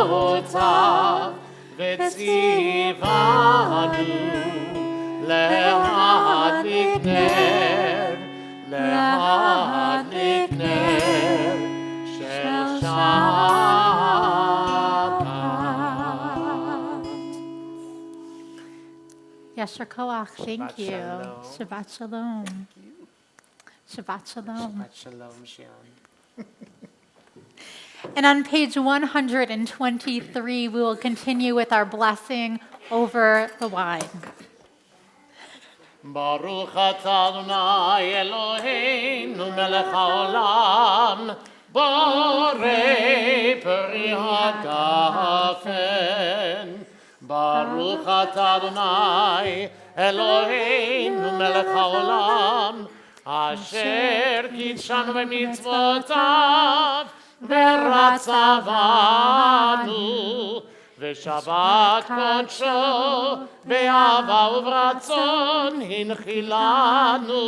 מצוותיו וציוונו להדליק נר, להדליק נר של שבת. Yasher Koach, thank Shabbat you. shalom. Shabbat Shalom. Shabbat Shalom. Shabbat shalom, Shion. And on page 123, we will continue with our blessing over the wine. Baruch atah Adonai Eloheinu melech haolam, borei peri hagafen. Baruch atah Adonai Eloheinu melech haolam, asher kitshanu b'mitzvotav ורצבנו, ושבת קודשו, באהבה וברצון הנחילנו,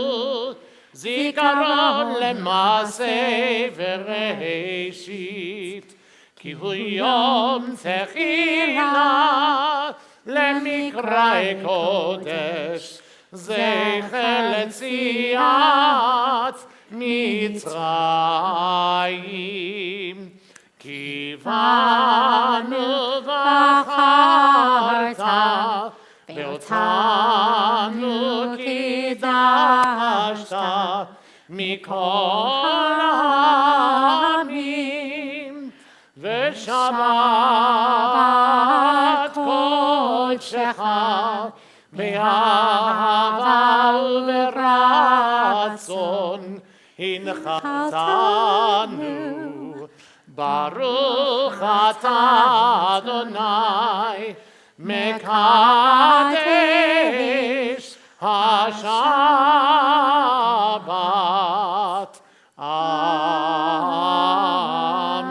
זיכרון למעשה וראשית, כי הוא יום תחילה למקראי קודש, זכר ליציאת מצרים. קיוונו בחרת, ואותנו קידשת, מכל העמים, ושבת קודשך, באהבה וברצון, הנחתנו. ברוך אתה אדוני מקדש השבת.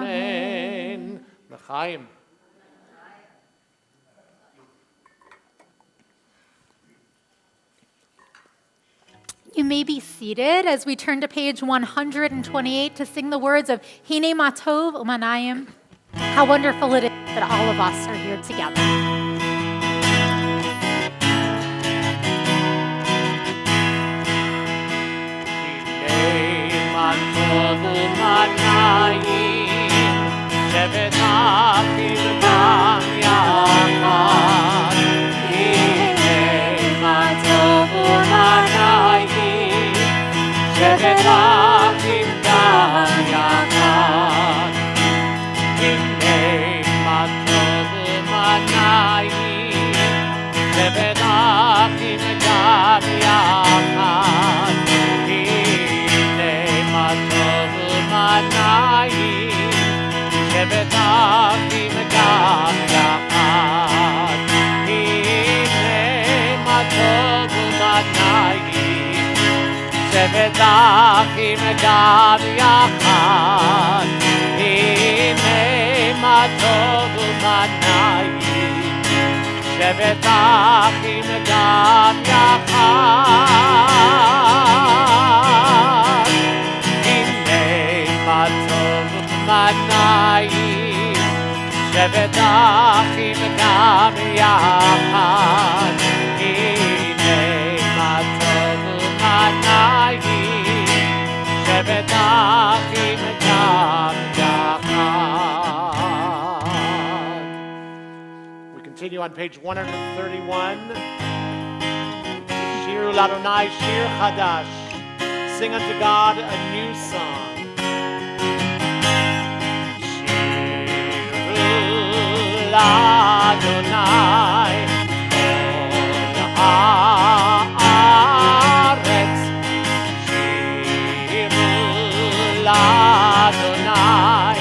אמן. לחיים. You may be seated as we turn to page 128 to sing the words of Hine Matov Umanayim. How wonderful it is that all of us are here together. שבט אחים גם יחד, הנה מה טוב ומנעים. שבט אחים גם יחד, הנה מה טוב ומנעים. שבט אחים גם יחד, הנה מה טוב ומנעים. שבט אחים גם יחד, הנה מה טוב ומה נעים. שבט אחים גם יחד, הנה מה טוב ומה נעים. שבט אחים גם יחד, הנה מה טוב ומה נעים. שבט אחים גם יחד. We continue on page 131. Shiru Ladonai Shir Chadash. Sing unto God a new song. Shiru Ladonai Kol haaretz. Shiru Ladonai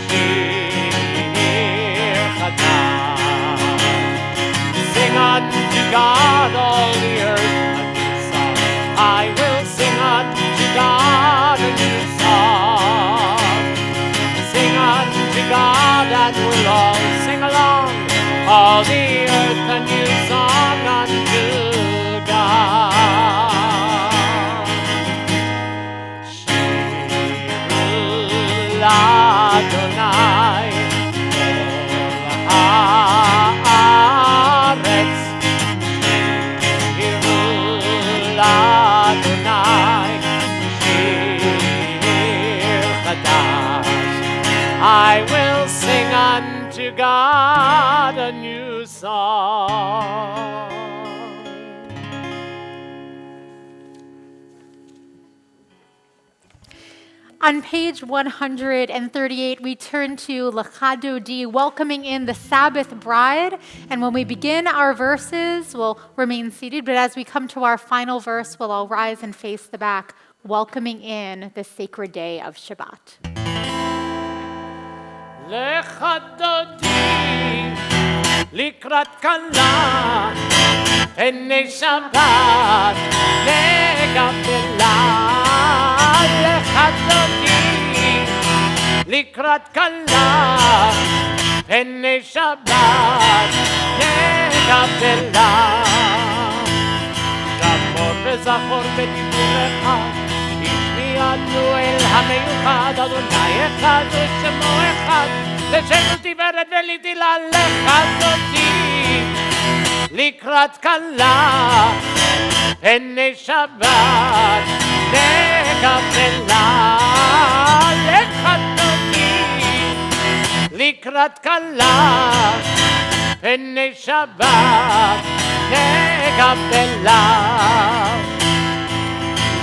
Shir Chadash. Sing unto God all the earth a new song. I will sing unto God a new song. Sing unto God and we'll all sing along. All the earth a new song unto God. Shiru I will sing unto God a new song. On page 138, we turn to Lechado D, welcoming in the Sabbath bride. And when we begin our verses, we'll remain seated. But as we come to our final verse, we'll all rise and face the back, welcoming in the sacred day of Shabbat. Lechado D, likrat kala, pnei Shabbat, legavela. לקראת קלה, פני שבת נקבלה. שמור וזכור בדיבורך, השמיענו אל המיוחד, אדוני אחד ושמו אחד, לשם תפארת ולתהילה לחדותי. לקראת קלה, פני שבת נקבלה. לקראת קלה, פני שבת נקבלה.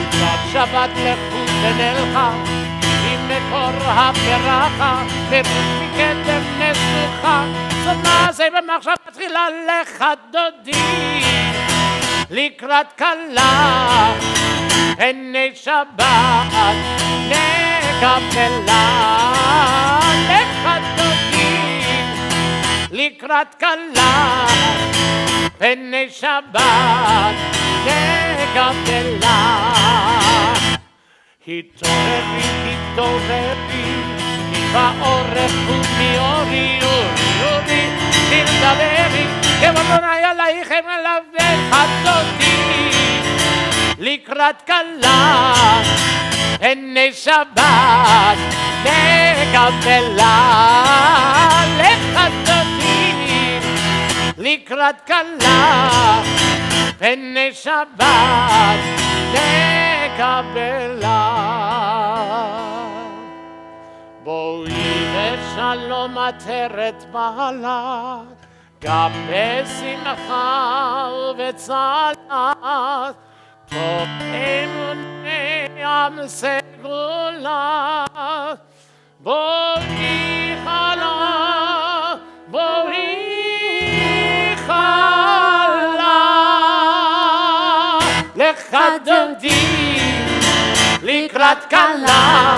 לקראת שבת לכו ונלכה, עם מקור הברכה, פירוש מקדם משוכה, זאת מעשה במחשב תחילה לחדותי. לקראת קלה, פני שבת נקבלה. לקראת קלה, פני שבת נקבלה. התעוררי, התעוררי, מבעורך ומאורי, אורי, אורי, תדברי, כבודוני עלייך מלווה חדותי. לקראת קלה, פני שבת נקבלה. לקראת קלה, פני שבת נקבלה. בואי ושלום עטרת בעלה, גם בשמחה ובצלת, פה אמוני עם סגולה. בואי חלה, בואי לחדותי. לקראת קלה,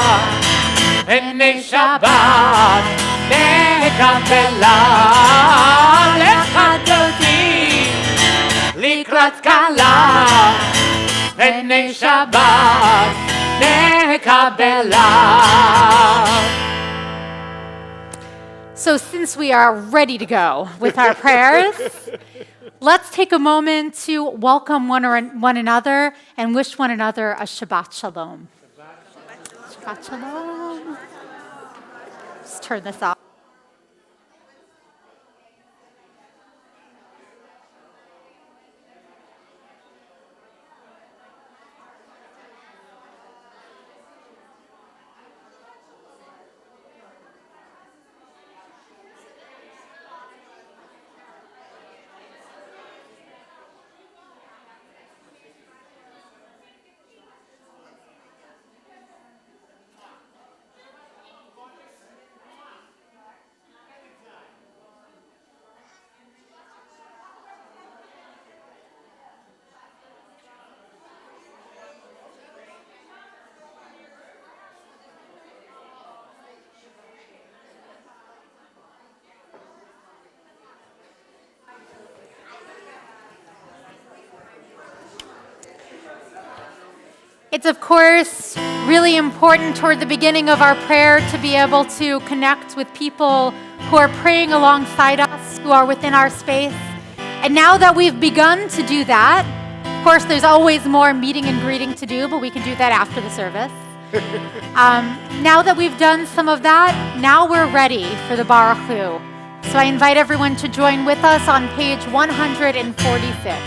פני שבת נקבלה. לחדותי. לקראת קלה, פני שבת נקבלה. So since we are ready to go with our prayers, let's take a moment to welcome one another and wish one another a Shabbat Shalom. Shabbat Shalom. Just turn this off. It's, of course, really important toward the beginning of our prayer to be able to connect with people who are praying alongside us, who are within our space. And now that we've begun to do that, of course, there's always more meeting and greeting to do, but we can do that after the service. Now that we've done some of that, now we're ready for the Baruch Hu. So I invite everyone to join with us on page 146.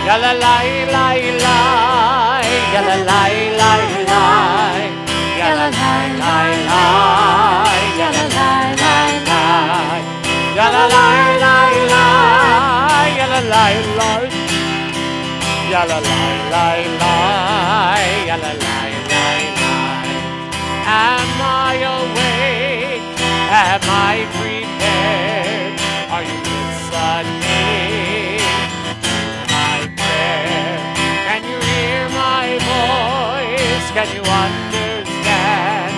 Yalla lai lai lai, yalla lai lai lai, yalla lai lai lai. la la ya la la. Am I awake? Am I prepared? Are you listening to my prayer? Can you hear my voice? Can you understand?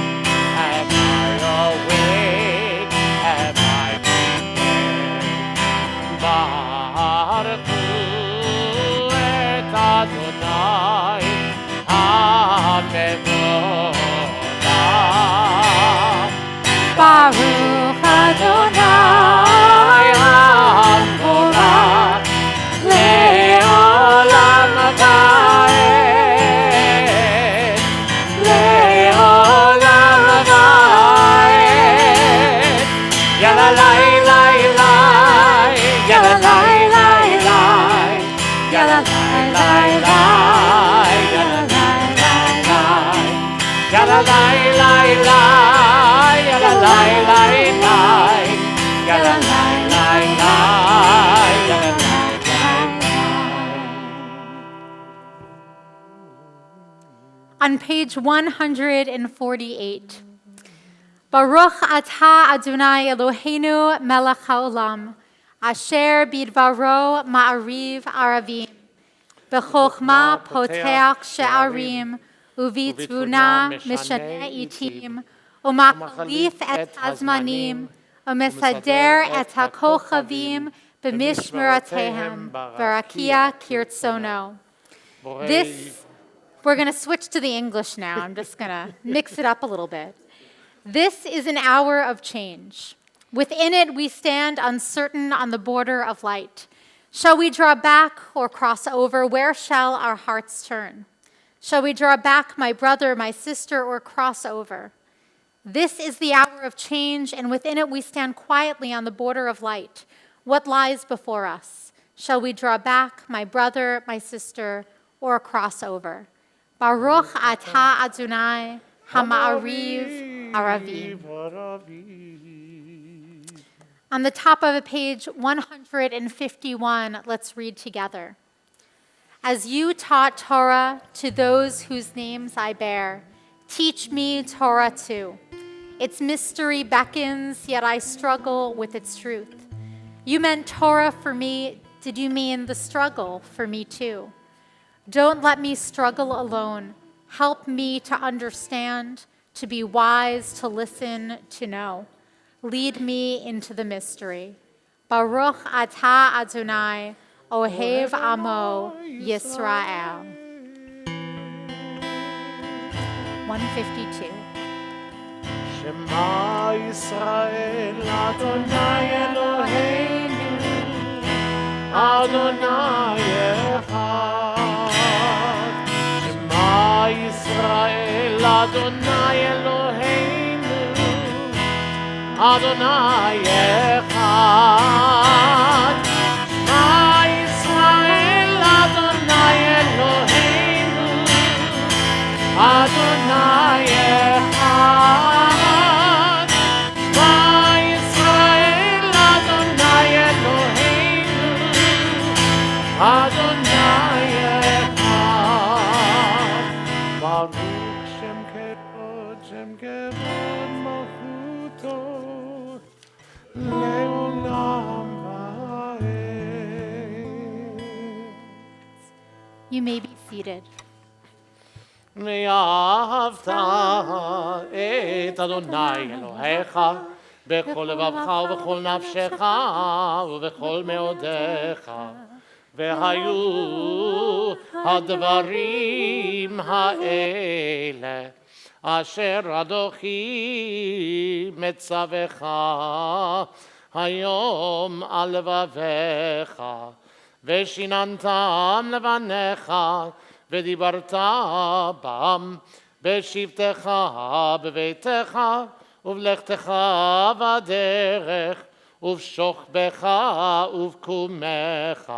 Am I awake? Am I prepared? Baruchu et Adonai HaMevolah. Baruch Adonai HaMevolah le'olam va'ed, le'olam va'ed. Yalla lai lai lai, yalla lai lai lai, Yalla lai lai lai, yalla lai lai lai. yalla lai lai lai, yalla lai lai lai, yalla lai lai lai, yalla lai lai lai. On page 148, Baruch atah Adonai Eloheinu melech haolam, asher bidvaro ma'ariv aravim, b'chokhmah poteach she'arim, uvitvuna mishaneh itim, u'machalif et hazmanim, u'mesader et hakochavim b'mishmeratehem, barakia kirtsono. We're going to switch to the English now. I'm just going to mix it up a little bit. This is an hour of change. Within it, we stand uncertain on the border of light. Shall we draw back or cross over? Where shall our hearts turn? Shall we draw back, my brother, my sister, or cross over? This is the hour of change, and within it, we stand quietly on the border of light. What lies before us? Shall we draw back, my brother, my sister, or cross over? Baruch atah Adonai HaMa'ariv Aravim. On the top of page 151, let's read together. As you taught Torah to those whose names I bear, teach me Torah too. Its mystery beckons, yet I struggle with its truth. You meant Torah for me. Did you mean the struggle for me too? Don't let me struggle alone. Help me to understand, to be wise, to listen, to know. Lead me into the mystery. Baruch atah Adonai, Ohev Amo Yisrael. 152. Shema Yisrael, Adonai Eloheinu, Adonai Echad. Shema Yisrael, Adonai Eloheinu, Adonai Echad. Shema Yisrael, Adonai Eloheinu, Adonai Echad. Shema Yisrael, Adonai Eloheinu, Adonai Echad. Baruch Shem Kevod Malchuto, Leolam Va'ed. You may be seated. ואהבת את אדוני אלוהיך בכל לבבך ובכל נפשך ובכל מאודיך. והיו הדברים האלה אשר אנוכי מצווך היום על לבביך, ושיננתם לבניך ודיברת בם בשבתך בביתך ובלכתך בדרך ובשוכבך ובקומך,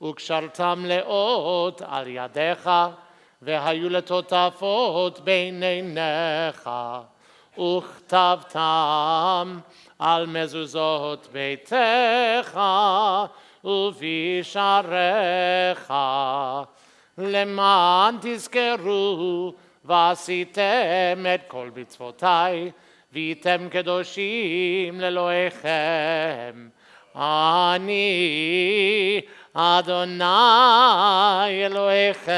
וקשרתם לאות על ידיך, והיו לטוטפות בין עיניך, וכתבתם על מזוזות ביתך ובישעריך, למען תזכרו ועשיתם את כל מצוותיי, והייתם קדושים לאלוהיכם. אני אדוני אלוהיכם,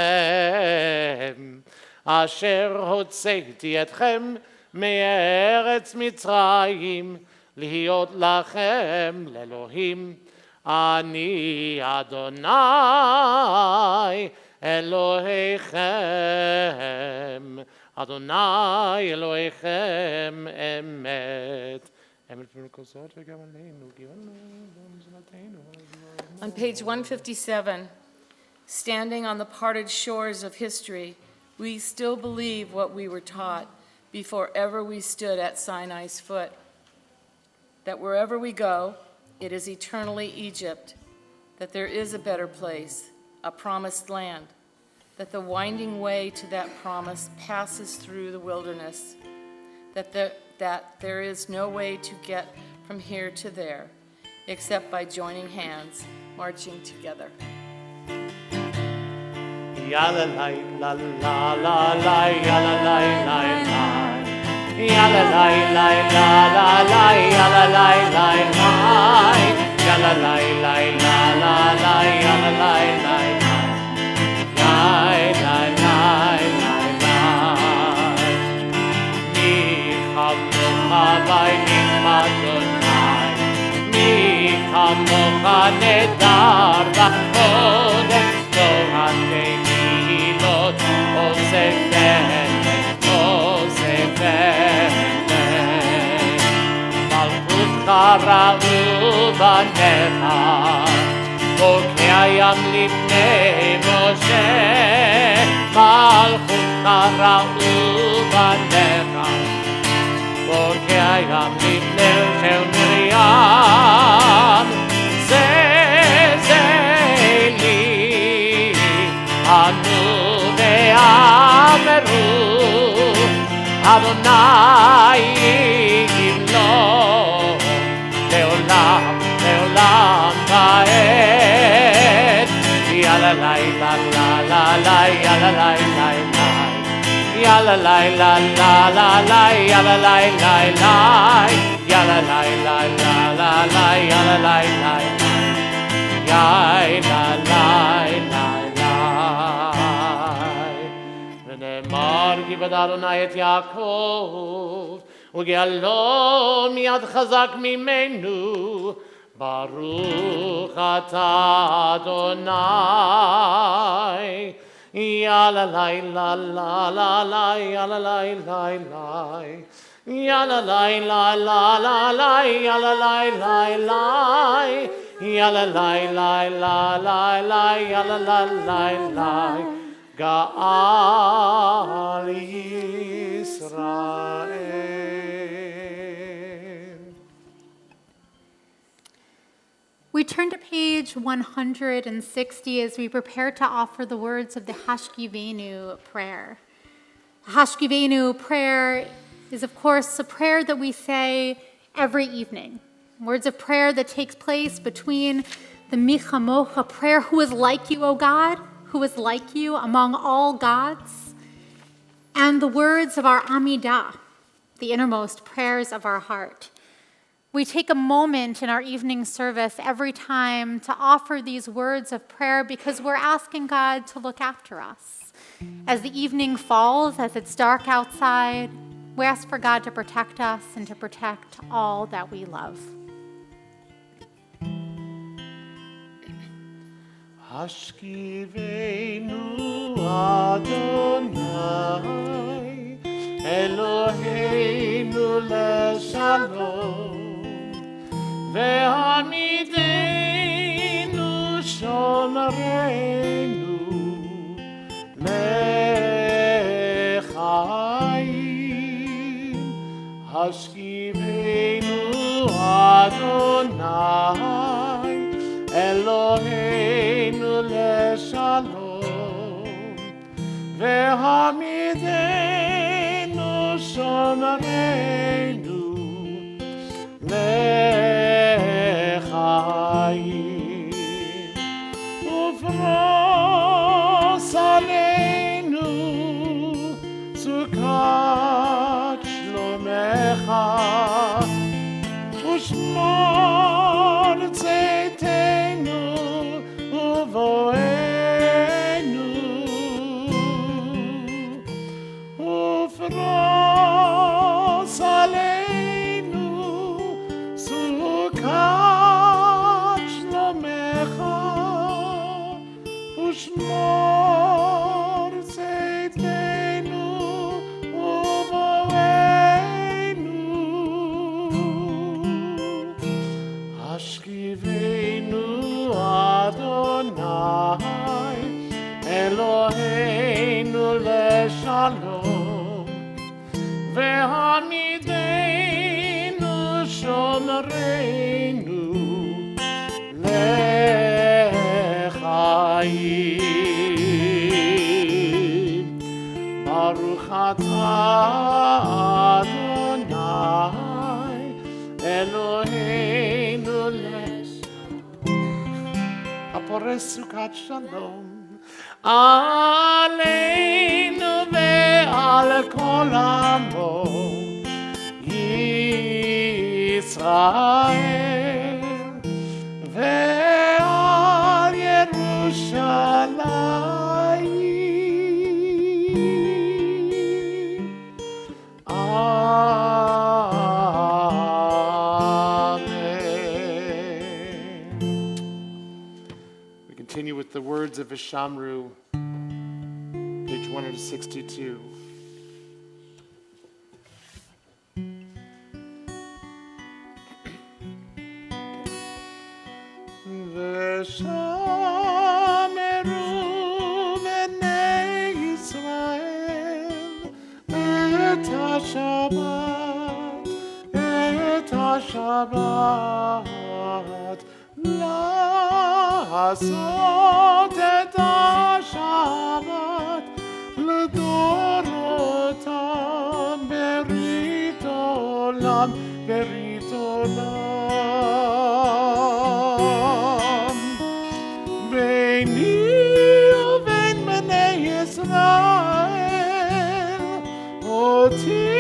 אשר הוצאתי אתכם מארץ מצרים, להיות לכם לאלוהים. אני אדוני אלוהיכם, אדוני אלוהיכם אמת. On page 157, standing on the parted shores of history, we still believe what we were taught before ever we stood at Sinai's foot, that wherever we go, it is eternally Egypt, that there is a better place, a promised land, that the winding way to that promise passes through the wilderness, that there is no way to get from here to there, except by joining hands, marching together. Yalla la la la la la, yalla la la la, yalla la la la la la, yalla la la la, yalla la la la la la, yalla la la la, la la la la. Mi chamocha v'nichmatonai, mi chamocha nedar b'chodem toratei. מלכותך ראו בניך, חוקי הים לפני משה. מלכותך ראו בניך, חוקי הים לפני של מרים. זה לי אנו ואמרו, אדוני ימלוך לעולם, לעולם ועד. יאללה לילה לילה לילה לילה יאללה לילה לילה יאללה לילה יאללה לילה לילה יאללה לילה יאללה לילה. ונאמר כי בדד אדוני את יעקב וגאלו מיד חזק ממנו. ברוך אתה אדוני. יאללה לילה לילה יאללה לילה יאללה לילה לילה יאללה לילה יאללה לילה יאללה לילה גאל ישראל. We turn to page 160 as we prepare to offer the words of the Hashkivenu prayer. The Hashkivenu prayer is, of course, a prayer that we say every evening. Words of prayer that takes place between the Michamocha prayer, who is like you, O God, who is like you among all gods, and the words of our Amidah, the innermost prayers of our heart. We take a moment in our evening service every time to offer these words of prayer because we're asking God to look after us. As the evening falls, as it's dark outside, we ask for God to protect us and to protect all that we love. Hashkivenu Adonai Eloheinu leshalom Ve'amidenu shomereinu lechaim. Hashkivenu Adonai Eloheinu leshalom Ve'amidenu shomereinu lechaim. שלומך ושמור צאתנו ובואנו ופרוס עלינו סוכת שלומך ושמור צאתנו ובואנו השכיבנו אדוני אלוהינו לשלום והעמידנו שומרנו לחיים. ברוך אתה אדוני אלוהינו הפורס סוכת שלום עלינו ועל כל עמו ישראל ועל ירושלים. Amen. We continue with the words of Vishamru, page 162. ושמרו בני ישראל את השבת לעשות את השבת לדורותם ברית עולם ברית עולם ביני ובין בני ישראל אותי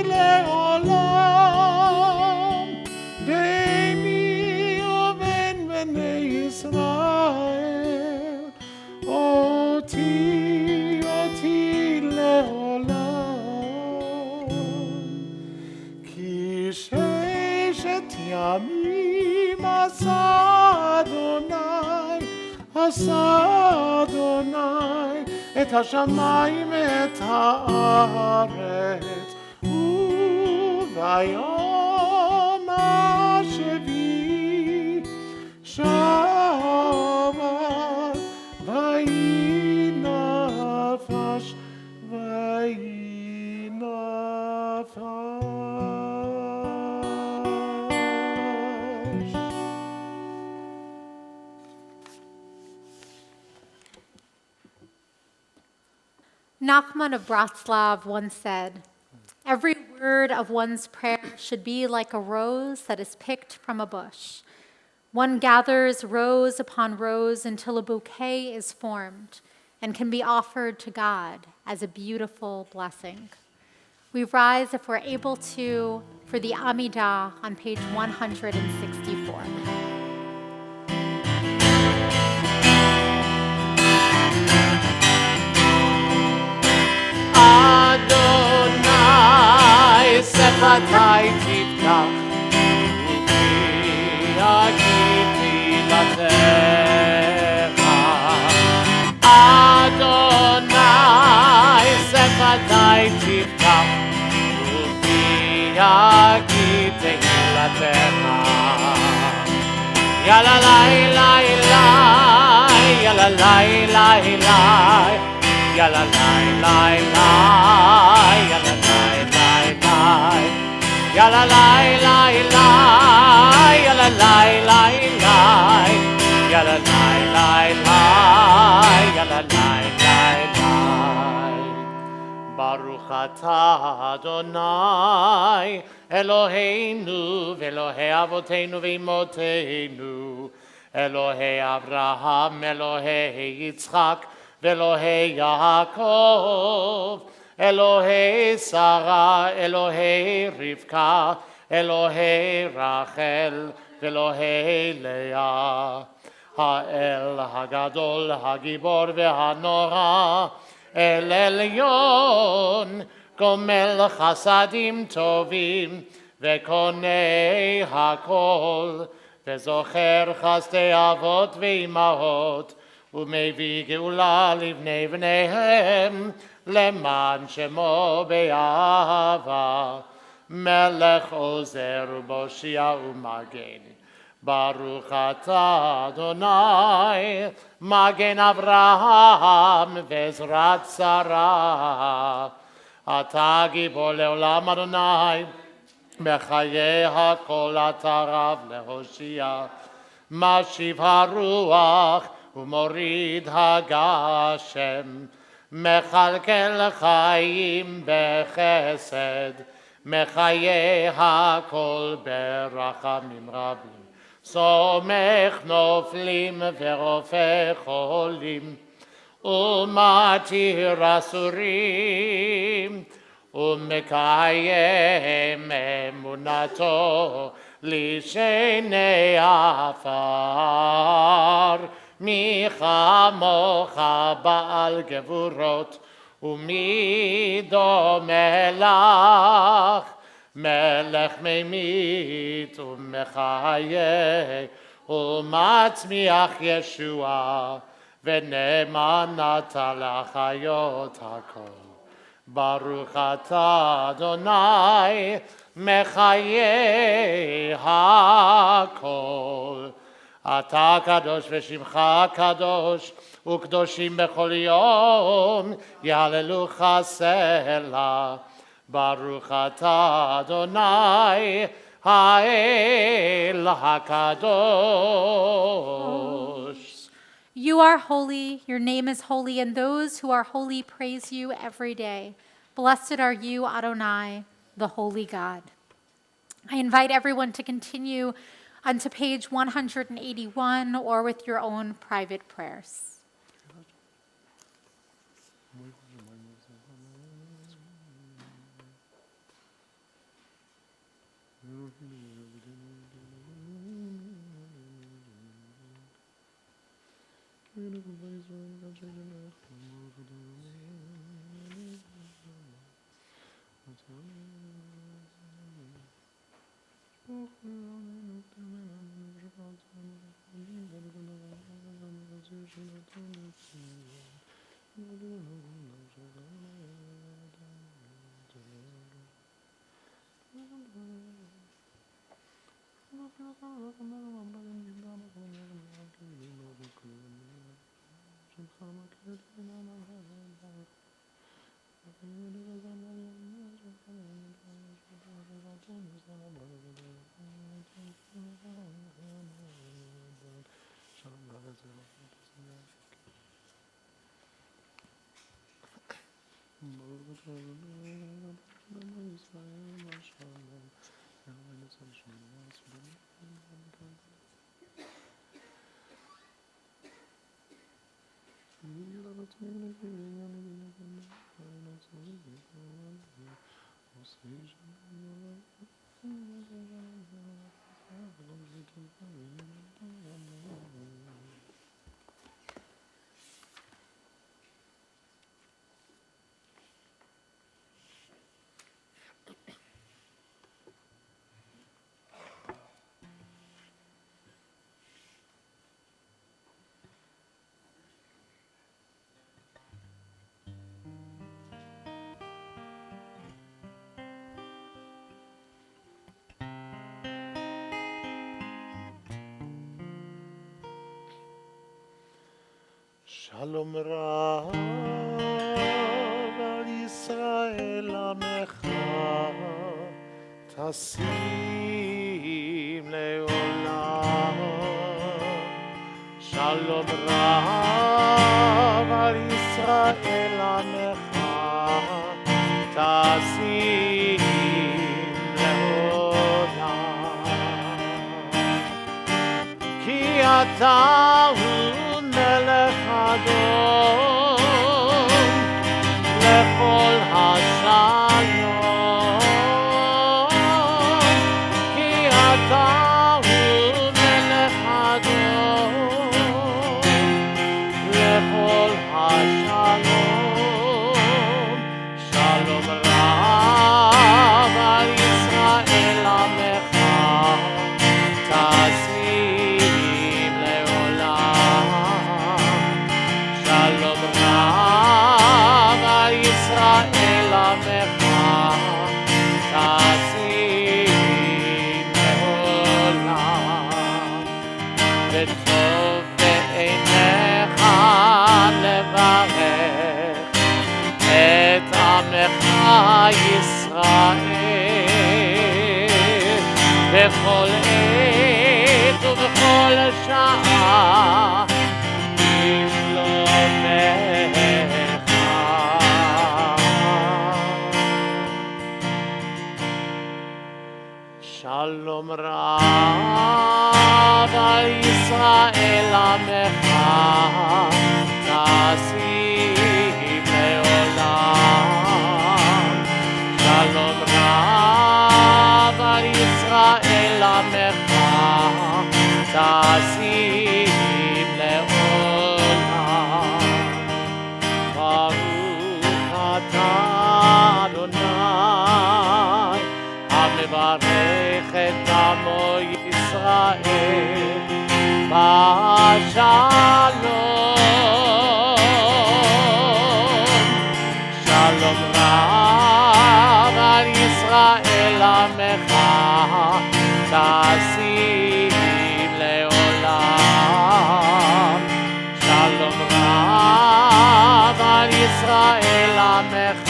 לעולם ביני ובין בני ישראל אותי לעולם כי ששת ימים עשה אדוני את השמיים את הארץ וביום השביעי שבת ויהי נפש ויהי נפש. Nachman of Bratslav once said, "Every word of one's prayer should be like a rose that is picked from a bush. One gathers rose upon rose until a bouquet is formed and can be offered to God as a beautiful blessing." We rise, if we're able to, for the Amidah on page 164. Adonai sefatai tiftach upi agiti latecha. Adonai sefatai tiftach upi agiti latecha. Yala lai lai lai, yala lai lai lai. Yalla lai lai lai, yalla lai lai lai, yalla lai lai lai, yalla lai lai lai, yalla lai lai lai, yalla lai lai lai. Baruch atah Adonai Eloheinu ve'Elohei avoteinu ve'imoteinu, Elohei Avraham, Elohei Yitzchak, Velohei Yaakov, אלוהי שרה, אלוהי רבקה, אלוהי רחל ואלוהי לאה. האל הגדול, הגיבור והנורא, אל עליון, גומל חסדים טובים, וקונה הכל, וזוכר חסדי אבות ואימהות, ומביא גאולה לבני בניהם, למען שמו באהבה. מלך עוזר ובושיע ומגן, ברוך אתה אדוני, מגן אברהם ועזרת שרה. אתה גיבור לעולם אדוני, בחיי הכל אתה רב להושיע. משיב הרוח ומוריד הגשם, מכלכל חיים בחסד, מחיי הכל ברחמים רבים. סומך נופלים ורופא חולים, ומתיר אסורים, ומקיים אמונתו לשני עפר. מי כמוך בעל גבורות, ומי דומה לך, מלך ממית ומחיה, ומצמיח ישועה, ונאמן אתה לחיות הכל. ברוך אתה אדוני, מחיי הכל. אתה קדוש ושמך קדוש, וקדושים בכל יום יהללוך סלה. ברוך אתה אדוני, האל הקדוש. You are holy, your name is holy, and those who are holy praise you every day. Blessed are you, Adonai, the holy God. I invite everyone to continue onto page 181 or with your own private prayers. שלום רב על ישראל עמך, תשים לעולם. שלום רב על ישראל עמך, תשים לעולם. כי אתה הוא מלך אדום לכל עמך תשים לעולם, וטוב בעיניך לברך את עמך ישראל בכל עת ובכל שעה בשלומך. שלום רב על ישראל עמך תשים לעולם, שלום רב על ישראל עמך תשים לעולם. ברוך אתה אדוני המברך את עמו ישראל בשלום. שלום רב על ישראל עמך תשים לעולם, שלום רב על ישראל עמך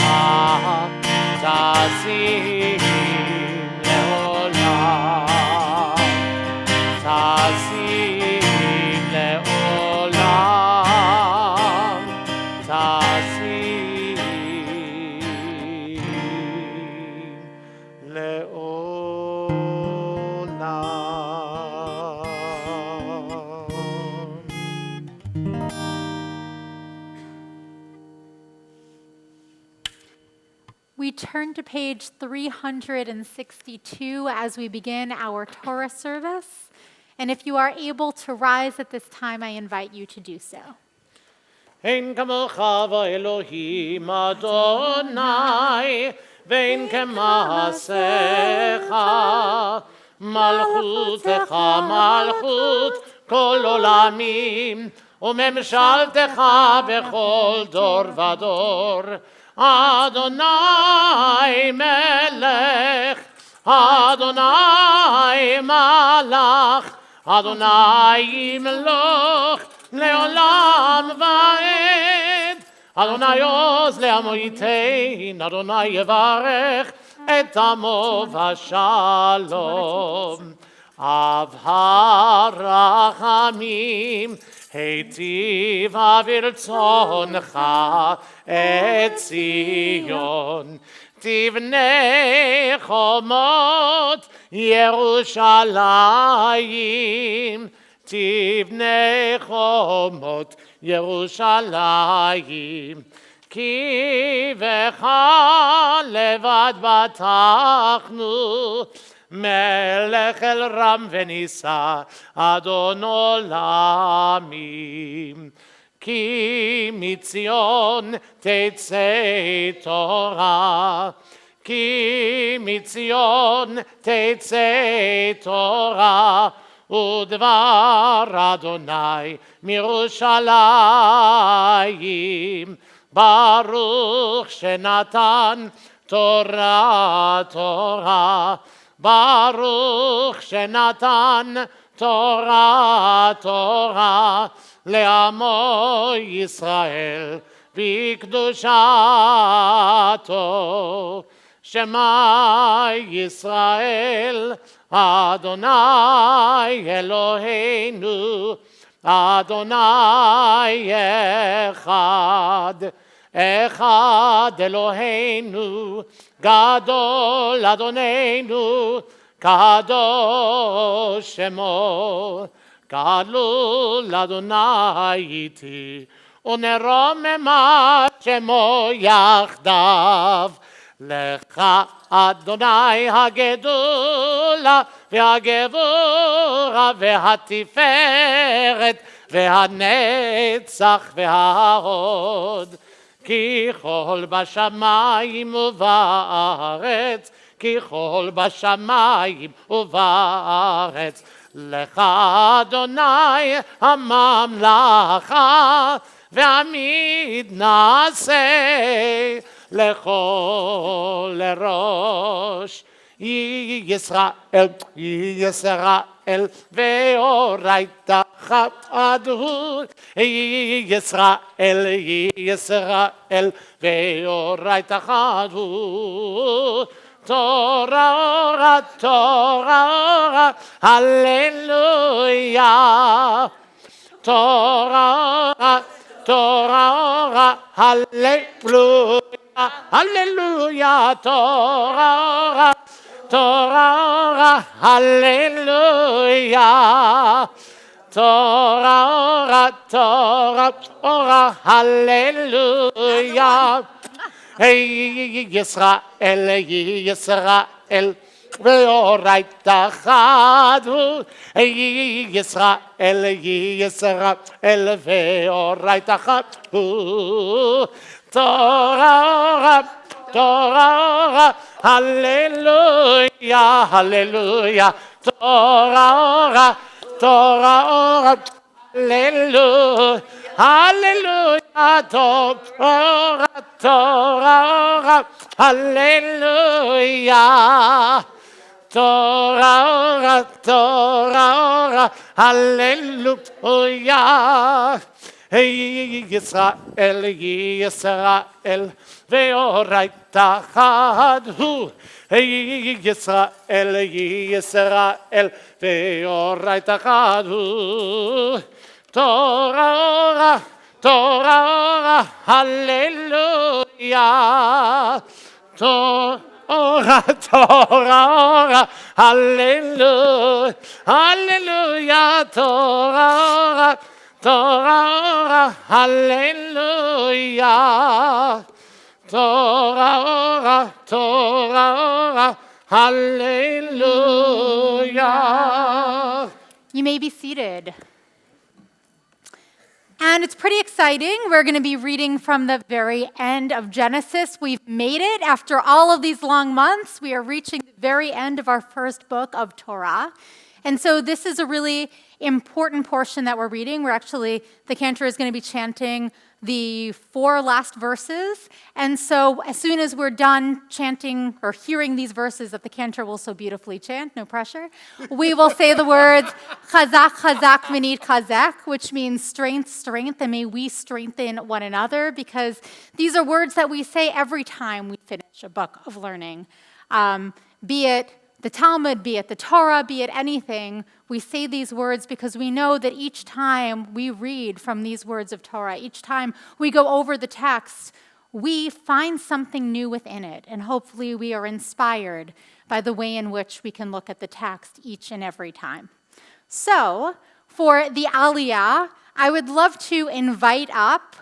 תשים לעולם, תשים לעולם, תשים לעולם. We turn to page 362 as we begin our Torah service. And if you are able to rise at this time, I invite you to do so. אין כמוך ואלוהים אדוני, ואין כמעשיך, מלכותך מלכות כל עולמים, וממשלתך בכל דור ודור. אדוני מלך, אדוני מלך, אדוני ימלוך לעולם ועד. אדוני עוז לעמו ייתן, אדוני יברך את עמו בשלום. אב הרחמים היטיב ברצונך את ציון, תבנה חומות ירושלים, תבנה חומות ירושלים. כי בך לבד בטחנו, מלך אל רם ונישא, אדון עולמים. כי מציון תצא תורה, כי מציון תצא תורה, ודבר אדוני מירושלים. ברוך שנתן תורה תורה, ברוך שנתן תורה תורה, לעמו ישראל בקדושתו. שמע ישראל אדוני אלוהינו, אדוני אחד, אחד אלוהינו, גדול אדוננו, קדוש שמו. גדול אדוני איתי, ונרוממה שמו יחדיו. לך אדוני הגדולה והגבורה והתפארת והנצח וההוד. כי כל בשמיים ובארץ, כי כל בשמיים ובארץ. לך אדוני הממלכה והעמיד נעשה, לכל ראש. ישראל, ישראל, ואורייתא חדות. ישראל, ישראל, ואורייתא חדות. תורה, תורה, הללויה. תורה, תורה, הללויה. הללויה, תורה, תורה, הללויה. תורה, תורה, תורה, הללויה. ישראל, ישראל, ואורייתא חדות. ישראל, ישראל, ואורייתא חדות. תורה, תורה, הללויה, הללויה. תורה, תורה, הללויה, הללויה. תורה, תורה, הללויה. תורה, תורה, הללויה. ישראל, ישראל, ואורייתא חדות. ישראל, ישראל, ואורייתא חדות. תורה, תורה, הללויה. תורה, תורה, הללויה, הללויה. תורה, תורה, הללויה. תורה, תורה, hallelujah. You may be seated. And it's pretty exciting. We're going to be reading from the very end of Genesis. We've made it after all of these long months. We are reaching the very end of our first book of Torah. And so this is a really important portion that we're reading. The cantor is going to be chanting the 4 last verses. And so as soon as we're done chanting or hearing these verses that the cantor will so beautifully chant, no pressure, we will say the words, Chazak, Chazak, Minit, Chazak, which means strength, strength, and may we strengthen one another, because these are words that we say every time we finish a book of learning. Be it the Talmud, be it the Torah, be it anything, we say these words because we know that each time we read from these words of Torah, each time we go over the text, we find something new within it, and hopefully we are inspired by the way in which we can look at the text each and every time. So, for the Aliyah, I would love to invite up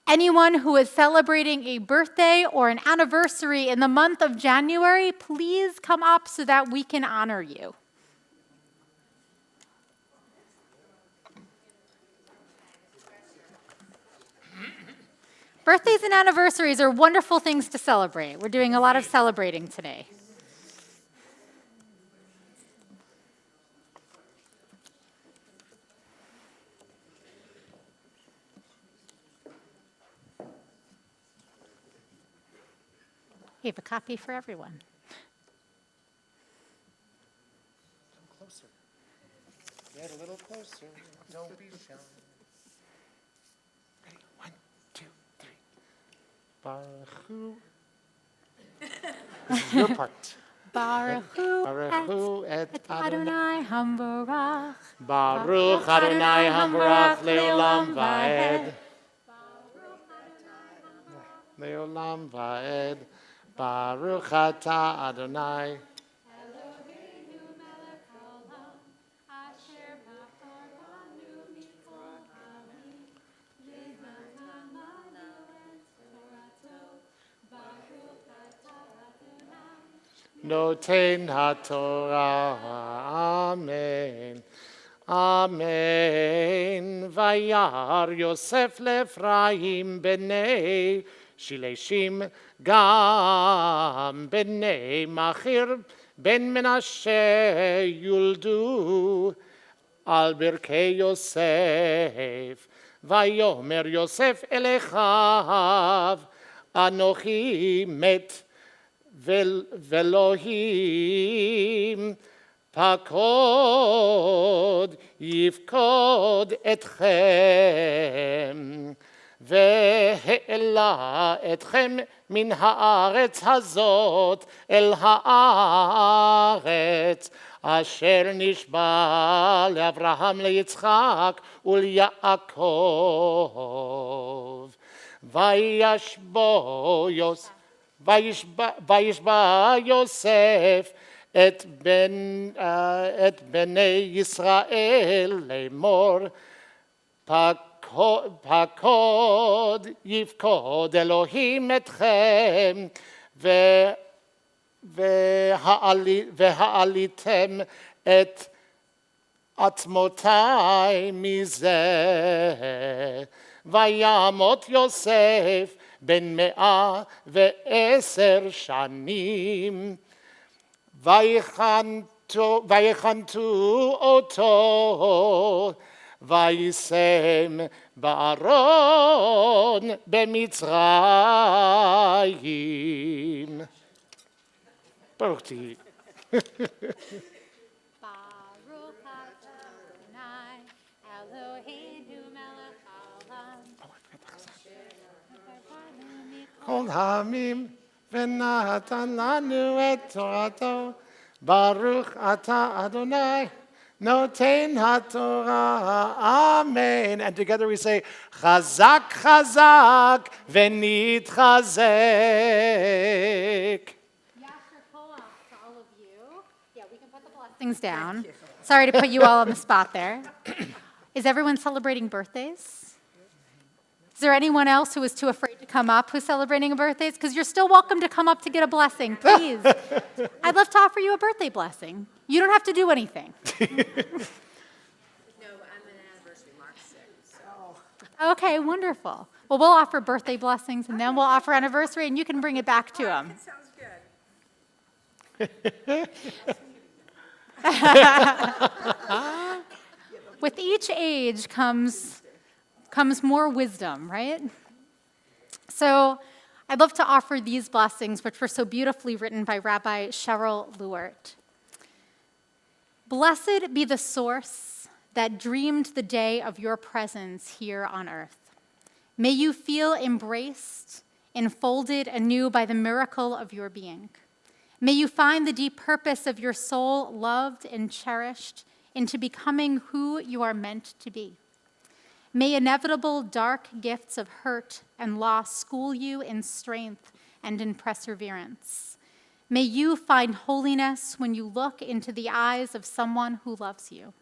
anyone who is celebrating a birthday or an anniversary in the month of January. Please come up so that we can honor you. Birthdays and anniversaries are wonderful things to celebrate. We're doing a lot of celebrating today. We have a copy for everyone. Closer. Get a little closer. Don't be shy. Ready? 1, 2, 3. Baruch Hu. This is your part. Baruch Hu Baruch Hu et Adonai Hambarach. Baruch Adonai Hambarach leolam vaed. Leolam vaed. Baruch atah Adonai. Noten HaTorah, Amen, Amen. Vayar Yosef leEphraim b'nei Shileshim gam b'nei Machir ben Menashe yuldu al birkei Yosef. Vayomer Yosef el Echav אנוכי מת ואלוהים פקוד יפקוד אתכם והעלה אתכם מן הארץ הזאת אל הארץ אשר נשבע לאברהם ליצחק וליעקב וישבע יוסף את בני ישראל לאמור פקוד יפקוד אלוהים אתכם והעליתם את עצמותי מזה וימות יוסף בן 110 שנים ויחנתו אותו וישם בארון במצרים. ברוך תהי. Baruch atah Adonai, Eloheinu melech haolam. כל העמים ונתן לנו את תורתו ברוך אתה אדוני נותן התורה amen and together we say חזק חזק ונתחזק. Yasher koach to all of you. Yeah, we can put the blessings down. Sorry to put you all on the spot there. Is everyone celebrating birthdays? Is there anyone else who is too afraid to come up who's celebrating a birthday? Because you're still welcome to come up to get a blessing, please. I'd love to offer you a birthday blessing. You don't have to do anything. No, I'm an anniversary, Mark's sick, so. Okay, wonderful. Well, we'll offer birthday blessings, and then we'll offer anniversary, and you can bring it back to him. Sounds good. With each age comes more wisdom, right? So I'd love to offer these blessings, which were so beautifully written by Rabbi Cheryl Lewert. Blessed be the source that dreamed the day of your presence here on earth. May you feel embraced, enfolded anew by the miracle of your being. May you find the deep purpose of your soul loved and cherished into becoming who you are meant to be. May inevitable dark gifts of hurt and loss school you in strength and in perseverance. May you find holiness when you look into the eyes of someone who loves you.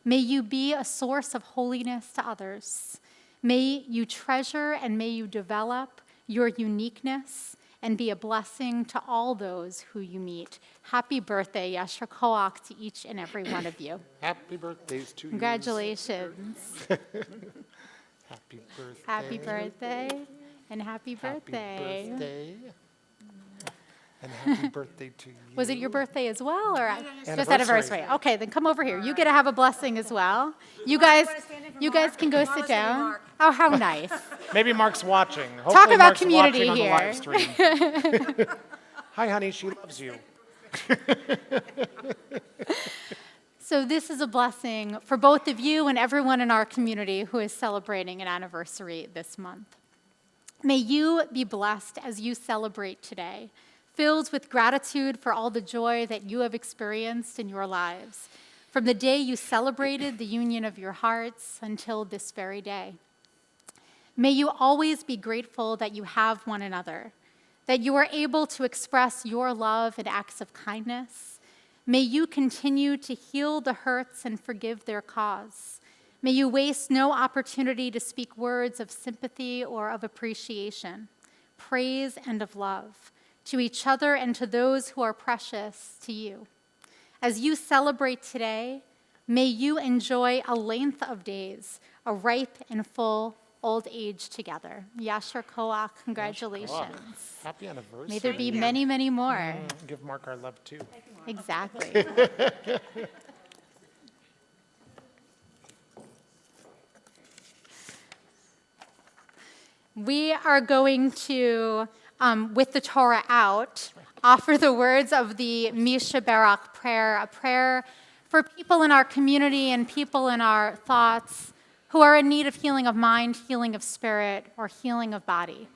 May you be a source of holiness to others. May you treasure and may you develop your uniqueness and be a blessing to all those who you meet. Happy birthday, Yasher Koach, to each and every one of you. Happy birthdays to you. Congratulations. Happy birthday. Happy birthday and happy birthday. Happy birthday. And happy birthday to you. Was it your birthday as well, or just Anniversary. anniversary? Okay, then come over here. You get to have a blessing as well. You guys can go sit down. Oh, how nice. Maybe Mark's watching. Talk Hopefully about Mark's community watching here. on the live stream. Hi, honey, she loves you. So this is a blessing for both of you and everyone in our community who is celebrating an anniversary this month. May you be blessed as you celebrate today, filled with gratitude for all the joy that you have experienced in your lives, from the day you celebrated the union of your hearts until this very day. May you always be grateful that you have one another, that you are able to express your love in acts of kindness. May you continue to heal the hurts and forgive their cause. May you waste no opportunity to speak words of sympathy or of appreciation, praise and of love to each other and to those who are precious to you. As you celebrate today, may you enjoy a length of days, a ripe and full old age together. Yasher Koach, congratulations. Happy anniversary. May there be many, many more. Give Mark our love, too. Exactly. We are going to, with the Torah out, offer the words of the Misha Barak prayer, a prayer for people in our community and people in our thoughts who are in need of healing of mind, healing of spirit, or healing of body.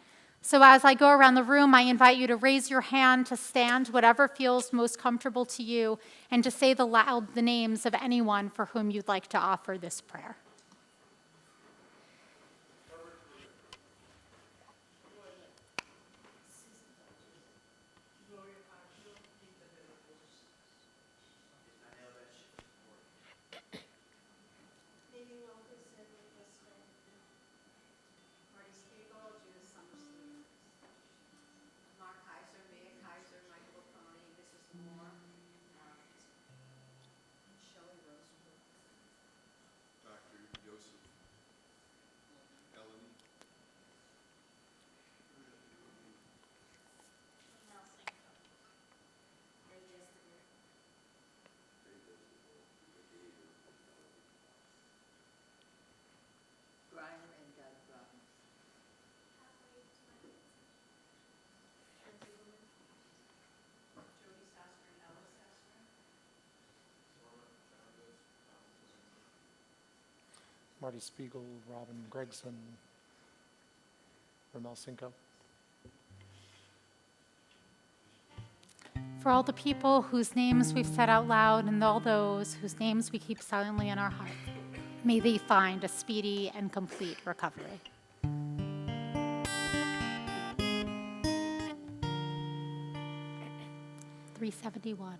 So as I go around the room, I invite you to raise your hand, to stand, whatever feels most comfortable to you, and to say the names of anyone for whom you'd like to offer this prayer. Marty Spiegel, Robin Gregson, Ramel Cinco. For all the people whose names we've said out loud and all those whose names we keep silently in our heart, may they find a speedy and complete recovery. $371.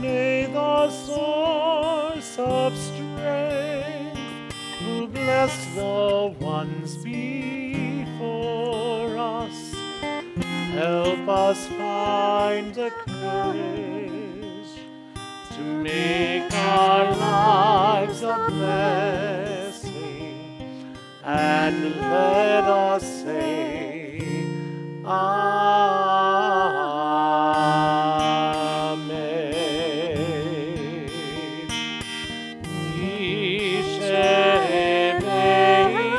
May the source of strength, who blessed the ones before us, help us find the courage to make our lives a blessing, and let us say, Amen.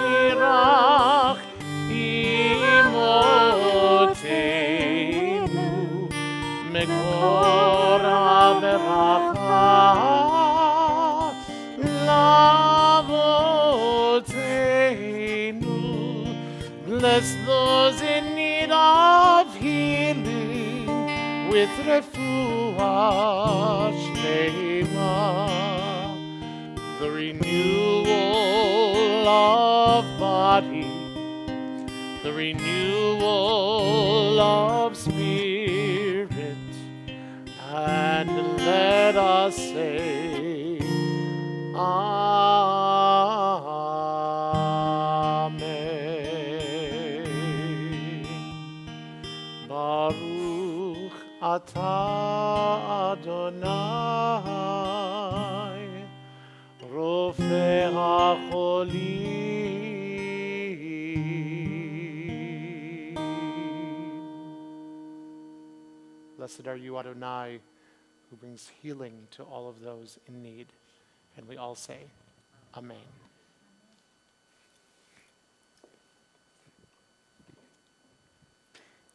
Yishemeirach imotenu mekor haberacha lavotenu. Bless those in need of healing with refuah shlema, the renewal of body, the renewal of spirit, and let us say, Amen. Baruch atah Adonai, Rofei HaCholim. Blessed are you, Adonai, who brings healing to all of those in need. And we all say, Amen.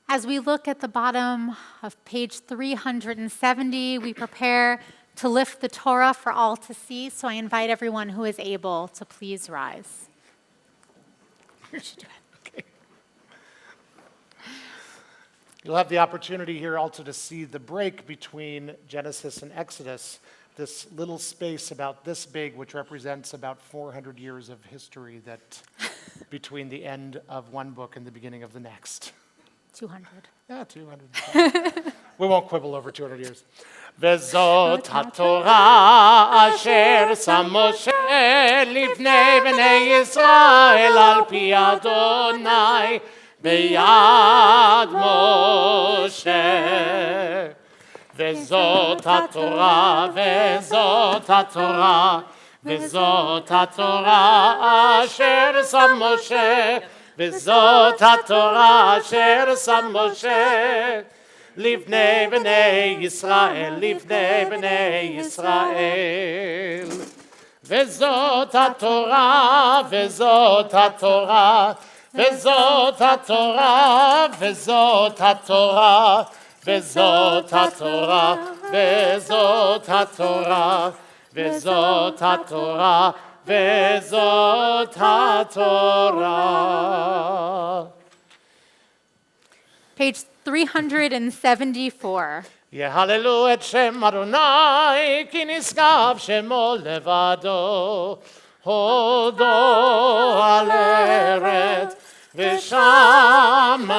As we look at the bottom of page 370, we prepare to lift the Torah for all to see. So I invite everyone who is able to please rise. Okay. You'll have the opportunity here also to see the break between Genesis and Exodus, this little space about this big, which represents about 400 years of history that between the end of one book and the beginning of the next. 200. Yeah, 200. We won't quibble over 200 years. וזאת התורה אשר שם משה לפני בני ישראל על פי אדוני ביד משה. וזאת התורה, וזאת התורה, וזאת התורה אשר שם משה, וזאת התורה אשר שם משה, לבני בני ישראל, לבני בני ישראל. וזאת התורה, וזאת התורה, וזאת התורה, וזאת התורה, וזאת התורה, וזאת התורה, וזאת התורה, וזאת התורה. Page 374. יהללו את שם אדוני, כי נשגב שמו לבדו. הודו על ארץ ושמיים,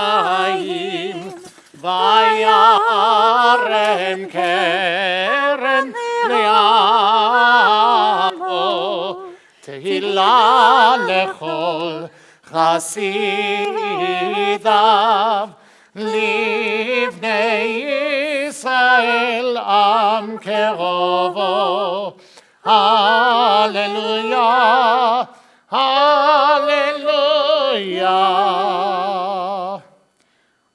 וירם קרן לעמו. תהילה לכל חסידיו, לבני ישראל עם קרובו. הללויה, hallelujah.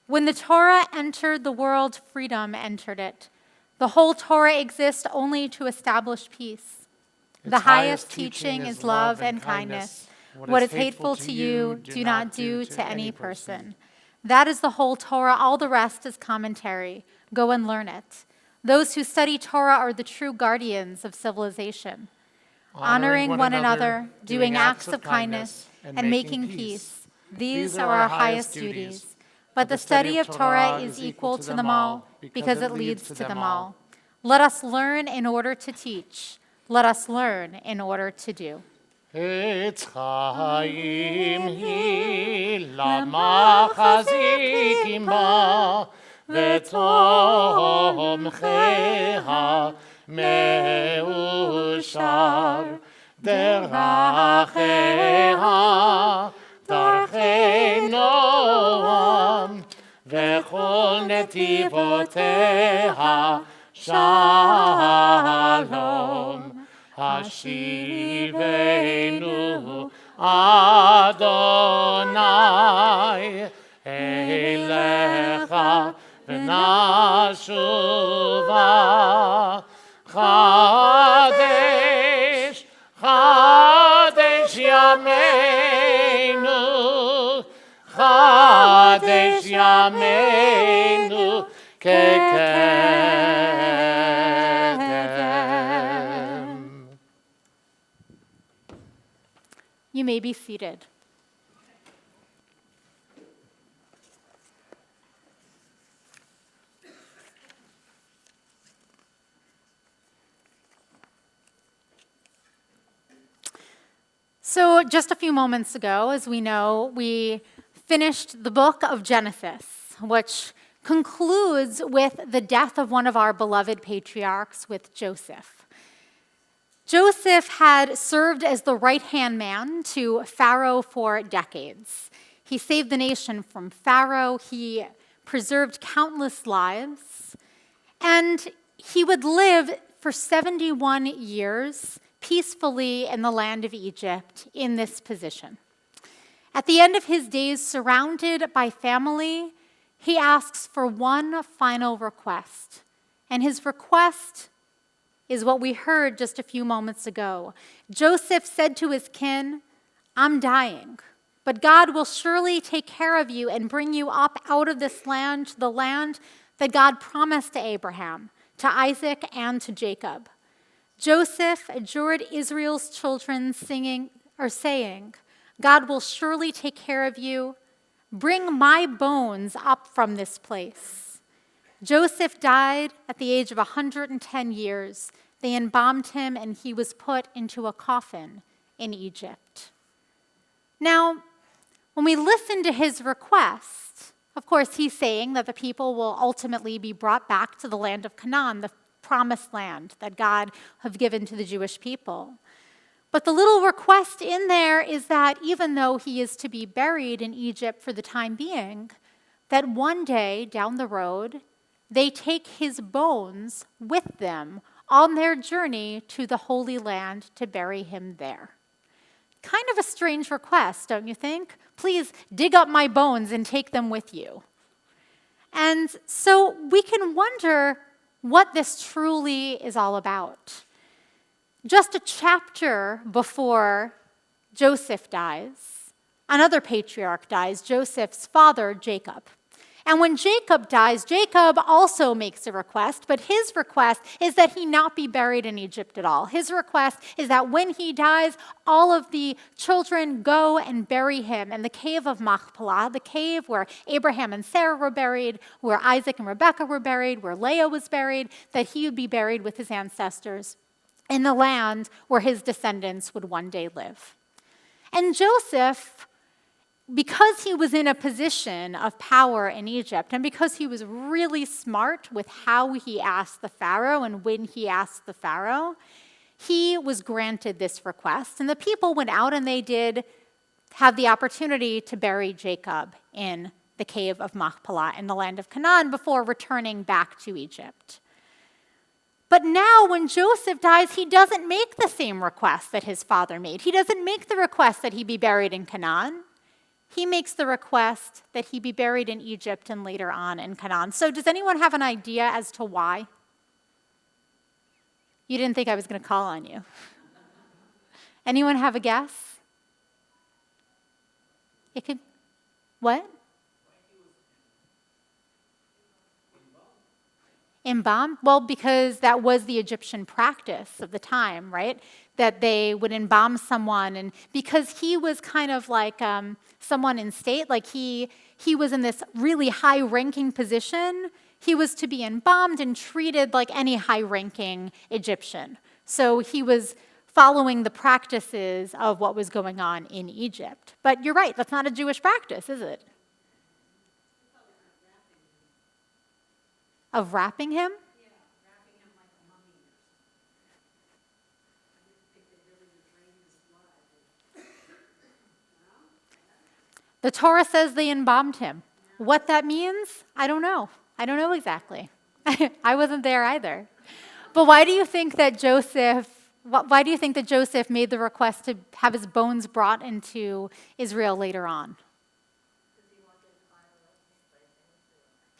When the Torah entered the world, freedom entered it. The whole Torah exists only to establish peace. The highest teaching is love and kindness. What is hateful to you, do not do to any person. That is the whole Torah. All the rest is commentary. Go and learn it. Those who study Torah are the true guardians of civilization. Honoring one another, doing acts of kindness, and making peace. These are our highest duties. But the study of Torah is equal to them all because it leads to them all. Let us learn in order to teach. Let us learn in order to do. עץ חיים היא למחזיק עמה, ותומכיה מאושר. דרכיה דרכי נועם, וכל נתיבותיה שלום. השיבנו אדוני אליך ונשובה. חדש חדש ימינו, חדש ימינו כקדם. You may be seated. So just a few moments ago, as we know, we finished the book of Genesis, which concludes with the death of one of our beloved patriarchs, with Joseph. Joseph had served as the right-hand man to Pharaoh for decades. He saved the nation from Pharaoh. He preserved countless lives. And he would live for 71 years peacefully in the land of Egypt in this position. At the end of his days, surrounded by family, he asks for one final request. And his request is what we heard just a few moments ago. Joseph said to his kin, "I'm dying, but God will surely take care of you and bring you up out of this land, the land that God promised to Abraham, to Isaac, and to Jacob." Joseph adjured Israel's children saying, "God will surely take care of you. Bring my bones up from this place." Joseph died at the age of 110 years. They embalmed him, and he was put into a coffin in Egypt. Now, when we listen to his request, of course, he's saying that the people will ultimately be brought back to the land of Canaan, the promised land that God have given to the Jewish people. But the little request in there is that even though he is to be buried in Egypt for the time being, that one day down the road, they take his bones with them on their journey to the Holy Land to bury him there. Kind of a strange request, don't you think? Please dig up my bones and take them with you. And so we can wonder what this truly is all about. Just a chapter before Joseph dies, another patriarch dies, Joseph's father, Jacob. And when Jacob dies, Jacob also makes a request, but his request is that he not be buried in Egypt at all. His request is that when he dies, all of the children go and bury him in the cave of Machpelah, the cave where Abraham and Sarah were buried, where Isaac and Rebekah were buried, where Leah was buried, that he would be buried with his ancestors in the land where his descendants would one day live. And Joseph, because he was in a position of power in Egypt, and because he was really smart with how he asked the Pharaoh and when he asked the Pharaoh, he was granted this request. And the people went out and they did have the opportunity to bury Jacob in the cave of Machpelah in the land of Canaan before returning back to Egypt. But now when Joseph dies, he doesn't make the same request that his father made. He doesn't make the request that he be buried in Canaan. He makes the request that he be buried in Egypt and later on in Canaan. So does anyone have an idea as to why? You didn't think I was going to call on you. Anyone have a guess? It could, what? Embalmed? Well, because that was the Egyptian practice of the time, right? That they would embalm someone, and because he was kind of like someone in state, like he was in this really high-ranking position, he was to be embalmed and treated like any high-ranking Egyptian. So he was following the practices of what was going on in Egypt. But you're right, that's not a Jewish practice, is it? Of wrapping him? Yeah, wrapping him like a mummy. I didn't think they really were draining his blood. The Torah says they embalmed him. What that means, I don't know. I don't know exactly. I wasn't there either. But why do you think that Joseph made the request to have his bones brought into Israel later on?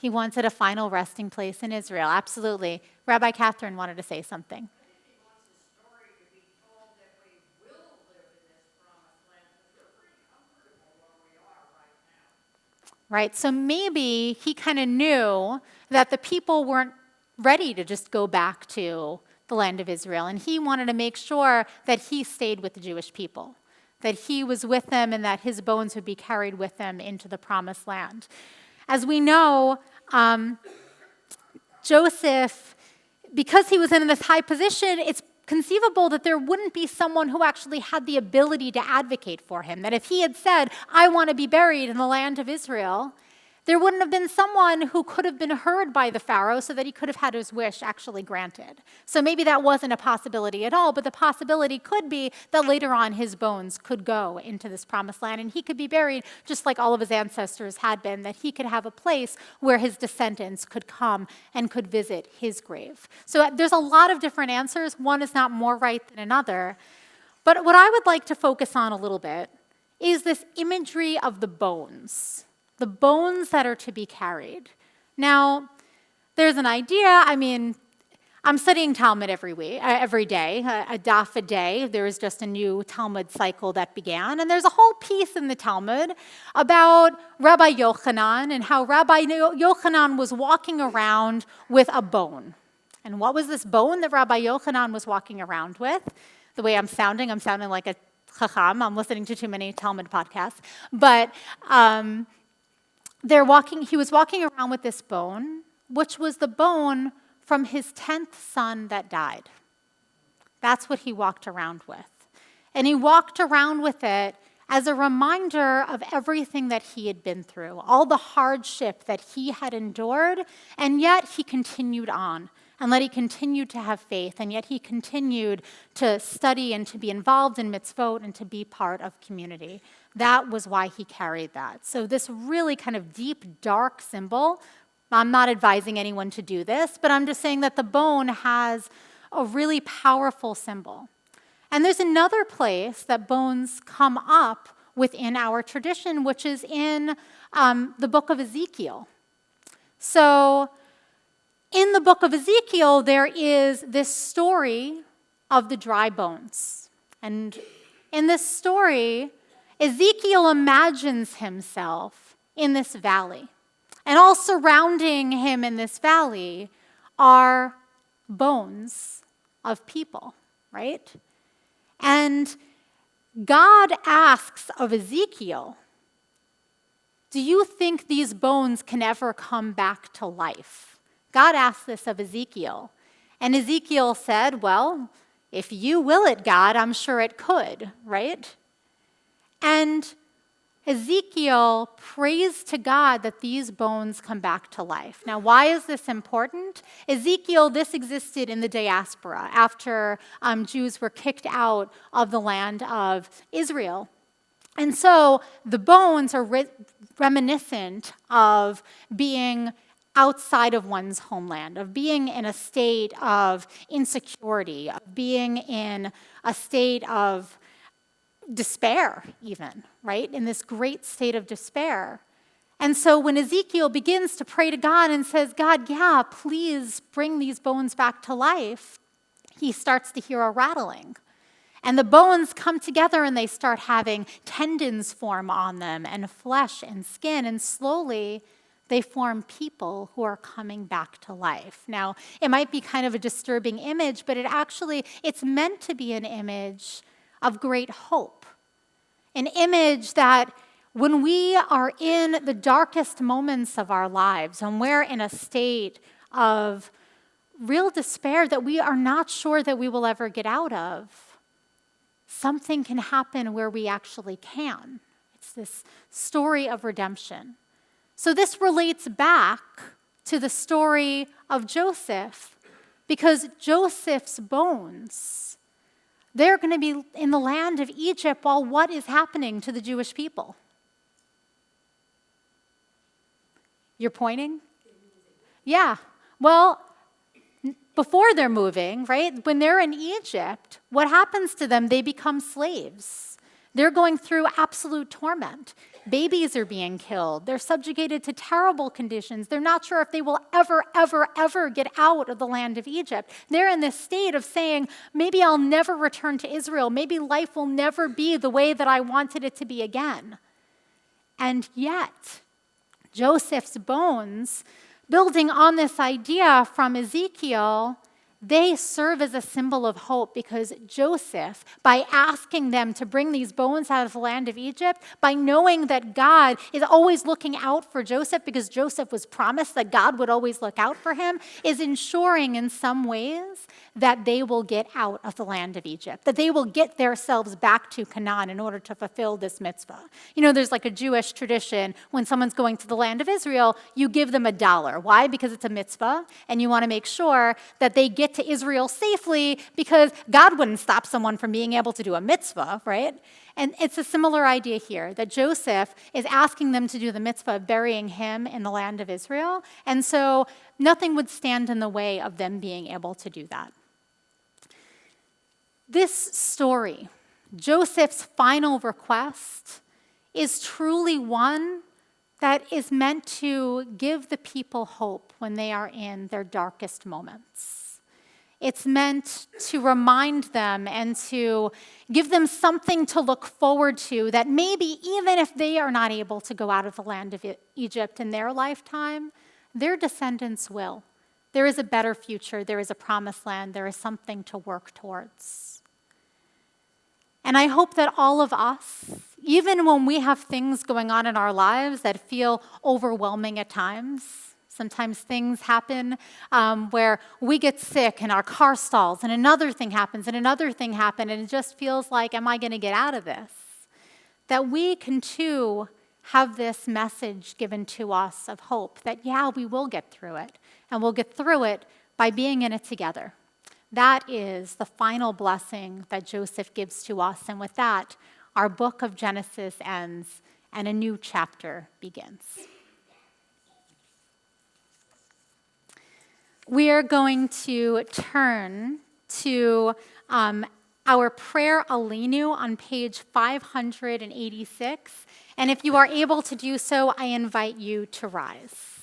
He wanted a final resting place in Israel, absolutely. Rabbi Catherine wanted to say something. I think he wants the story to be told that we will live in this promised land, because we're pretty comfortable where we are right now. Right, so maybe he kind of knew that the people weren't ready to just go back to the land of Israel, and he wanted to make sure that he stayed with the Jewish people, that he was with them and that his bones would be carried with them into the promised land. As we know, Joseph, because he was in this high position, it's conceivable that there wouldn't be someone who actually had the ability to advocate for him. That if he had said, I want to be buried in the land of Israel, there wouldn't have been someone who could have been heard by the Pharaoh so that he could have had his wish actually granted. So maybe that wasn't a possibility at all, but the possibility could be that later on his bones could go into this promised land and he could be buried just like all of his ancestors had been, that he could have a place where his descendants could come and could visit his grave. So there's a lot of different answers. One is not more right than another. But what I would like to focus on a little bit is this imagery of the bones that are to be carried. Now, there's an idea. I mean, I'm studying Talmud every day, a daf a day. There is just a new Talmud cycle that began. And there's a whole piece in the Talmud about Rabbi Yochanan and how Rabbi Yochanan was walking around with a bone. And what was this bone that Rabbi Yochanan was walking around with? The way I'm sounding like a chacham. I'm listening to too many Talmud podcasts. But he was walking around with this bone, which was the bone from his 10th son that died. That's what he walked around with. And he walked around with it as a reminder of everything that he had been through, all the hardship that he had endured, and yet he continued on. And that he continued to have faith, and yet he continued to study and to be involved in mitzvot and to be part of community. That was why he carried that. So this really kind of deep, dark symbol I'm not advising anyone to do this, but I'm just saying that the bone has a really powerful symbol. And there's another place that bones come up within our tradition, which is in the book of Ezekiel. So in the book of Ezekiel, there is this story of the dry bones. And in this story, Ezekiel imagines himself in this valley. And all surrounding him in this valley are bones of people, right? And God asks of Ezekiel, do you think these bones can ever come back to life? God asked this of Ezekiel. And Ezekiel said, well, if you will it, God, I'm sure it could, right? And Ezekiel prays to God that these bones come back to life. Now, why is this important? Ezekiel, this existed in the diaspora after Jews were kicked out of the land of Israel. And so the bones are reminiscent of being outside of one's homeland, of being in a state of insecurity, of being in a state of despair even, right? In this great state of despair. And so when Ezekiel begins to pray to God and says, God, yeah, please bring these bones back to life, he starts to hear a rattling. And the bones come together and they start having tendons form on them and flesh and skin, and slowly they form people who are coming back to life. Now, it might be kind of a disturbing image, but it's meant to be an image of great hope. An image that when we are in the darkest moments of our lives, and we're in a state of real despair that we are not sure that we will ever get out of, something can happen where we actually can. It's this story of redemption. So this relates back to the story of Joseph, because Joseph's bones, they're going to be in the land of Egypt while what is happening to the Jewish people? You're pointing? Yeah. Well, before they're moving, right? When they're in Egypt, what happens to them? They become slaves. They're going through absolute torment. Babies are being killed. They're subjugated to terrible conditions. They're not sure if they will ever get out of the land of Egypt. They're in this state of saying, maybe I'll never return to Israel. Maybe life will never be the way that I wanted it to be again. And yet, Joseph's bones, building on this idea from Ezekiel, they serve as a symbol of hope, because Joseph, by asking them to bring these bones out of the land of Egypt, by knowing that God is always looking out for Joseph, because Joseph was promised that God would always look out for him, is ensuring in some ways that they will get out of the land of Egypt, that they will get themselves back to Canaan in order to fulfill this mitzvah. You know, there's like a Jewish tradition, when someone's going to the land of Israel, you give them $1. Why? Because it's a mitzvah, and you want to make sure that they get to Israel safely, because God wouldn't stop someone from being able to do a mitzvah, right? And it's a similar idea here, that Joseph is asking them to do the mitzvah of burying him in the land of Israel, and so nothing would stand in the way of them being able to do that. This story, Joseph's final request, is truly one that is meant to give the people hope when they are in their darkest moments. It's meant to remind them and to give them something to look forward to, that maybe even if they are not able to go out of the land of Egypt in their lifetime, their descendants will. There is a better future. There is a promised land. There is something to work towards. And I hope that all of us, even when we have things going on in our lives that feel overwhelming at times, sometimes things happen where we get sick and our car stalls and another thing happens and another thing happens, and it just feels like, am I going to get out of this? That we can too have this message given to us of hope, that yeah, we will get through it, and we'll get through it by being in it together. That is the final blessing that Joseph gives to us, and with that, our book of Genesis ends and a new chapter begins. we are going to turn to our prayer Alinu on page 586. And if you are able to do so, I invite you to rise.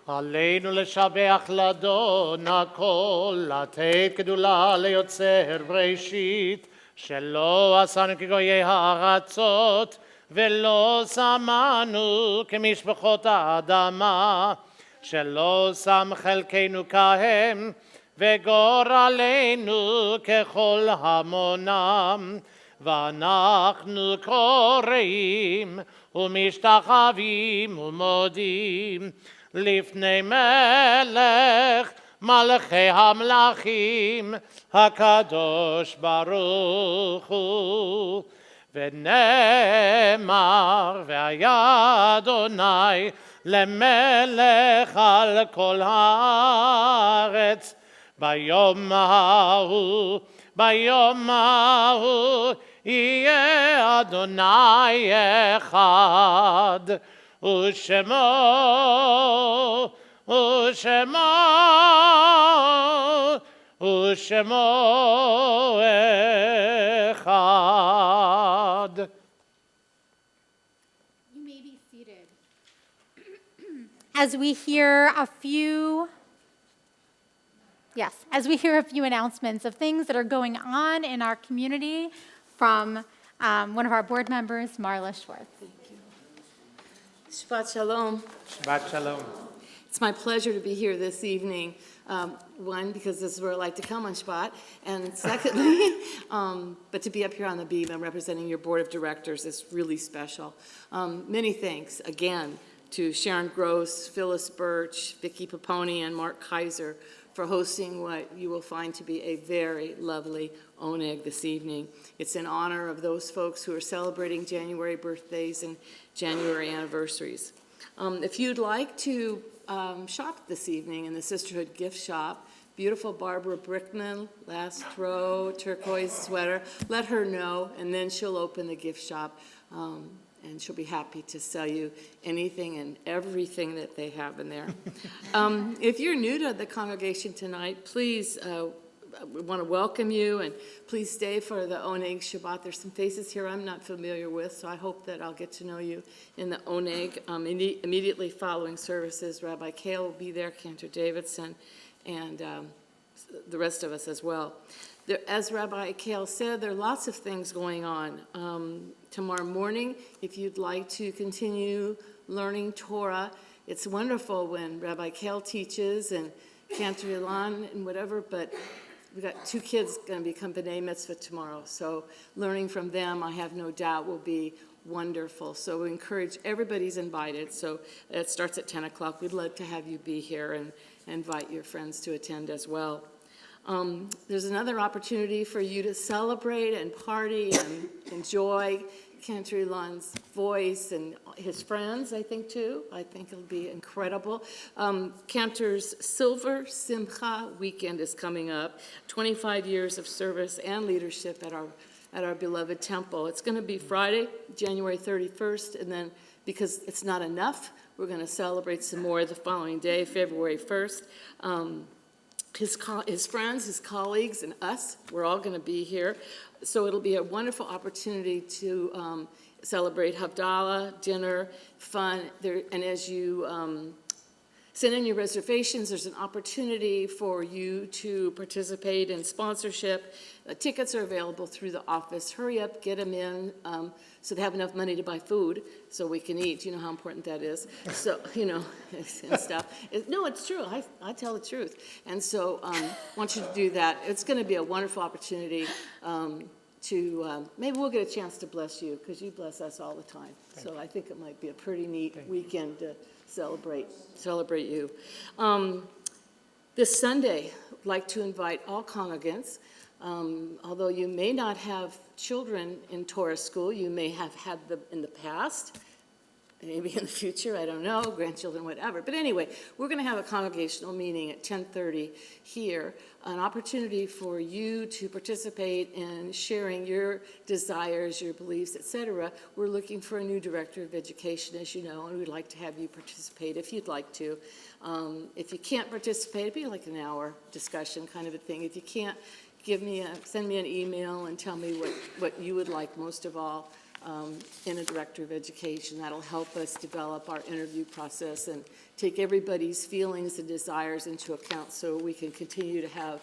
עלינו לשבח לאדון הכל, לתת גדולה ליוצר בראשית, שלא עשנו כגויי הארצות, ולא שמנו כמשפחות האדמה, שלא שם חלקנו כהם, וגורלנו ככל המונם, ואנחנו קוראים ומשתחווים ומודים לפני מלך מלכי המלכים הקדוש ברוך הוא. ונאמר והיה אדוני למלך על כל הארץ ביום ההוא יהיה אדוני אחד ושמו אחד. You may be seated. As we hear a few announcements of things that are going on in our community from one of our board members, Marla Schwartz. Shabbat Shalom. Shabbat Shalom. It's my pleasure to be here this evening. One, because this is where I like to come on Shabbat, and secondly, but to be up here on the beam and representing your board of directors is really special. Many thanks again to Sharon Gross, Phyllis Birch, Vicki Paponi, and Mark Kaiser for hosting what you will find to be a very lovely oneg this evening. It's in honor of those folks who are celebrating January birthdays and January anniversaries. If you'd like to shop this evening in the Sisterhood gift shop, beautiful Barbara Brickman, last row, turquoise sweater, let her know, and then she'll open the gift shop, and she'll be happy to sell you anything and everything that they have in there. If you're new to the congregation tonight, please, we want to welcome you, and please stay for the Oneg Shabbat. There's some faces here I'm not familiar with, so I hope that I'll get to know you in the Oneg. Immediately following services, Rabbi Kale will be there, Cantor Davidson, and the rest of us as well. As Rabbi Kale said, there are lots of things going on. Tomorrow morning, if you'd like to continue learning Torah, it's wonderful when Rabbi Kale teaches and Cantor Ilan and whatever, but we've got 2 kids going to become B'nai Mitzvah tomorrow, so learning from them, I have no doubt, will be wonderful. So we encourage, everybody's invited, so it starts at 10 o'clock. We'd love to have you be here and invite your friends to attend as well. There's another opportunity for you to celebrate and party and enjoy Cantor Ilan's voice and his friends, I think, too. I think it'll be incredible. Cantor's Silver Simcha weekend is coming up, 25 years of service and leadership at our beloved temple. It's going to be Friday, January 31st, and then because it's not enough, we're going to celebrate some more the following day, February 1st. His friends, his colleagues, and us, we're all going to be here. So it'll be a wonderful opportunity to celebrate Havdalah, dinner, fun. And as you send in your reservations, there's an opportunity for you to participate in sponsorship. Tickets are available through the office. Hurry up, get them in so they have enough money to buy food so we can eat. You know how important that is. So, and stuff. No, it's true. I tell the truth. And so I want you to do that. It's going to be a wonderful opportunity maybe we'll get a chance to bless you because you bless us all the time. So I think it might be a pretty neat weekend to celebrate you. This Sunday, I'd like to invite all congregants. Although you may not have children in Torah school, you may have had them in the past. maybe in the future, I don't know, grandchildren, whatever. But anyway, we're going to have a congregational meeting at 10:30 here, an opportunity for you to participate in sharing your desires, your beliefs, etc. We're looking for a new director of education, as you know, and we'd like to have you participate if you'd like to. If you can't participate, it'd be like an hour discussion kind of a thing. If you can't, send me an email and tell me what you would like most of all in a director of education. That'll help us develop our interview process and take everybody's feelings and desires into account so we can continue to have,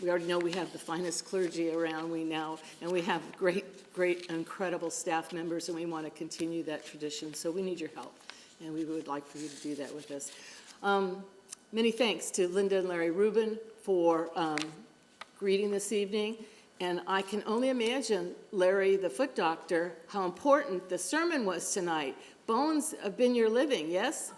we already know we have the finest clergy around and we have great, incredible staff members, and we want to continue that tradition. So we need your help, and we would like for you to do that with us. Many thanks to Linda and Larry Rubin for greeting this evening. And I can only imagine, Larry, the foot doctor, how important the sermon was tonight. Bones have been your living, yes?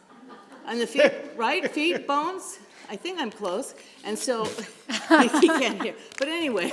And the feet, right? Feet, bones? I think I'm close. And so, he can't hear. But anyway,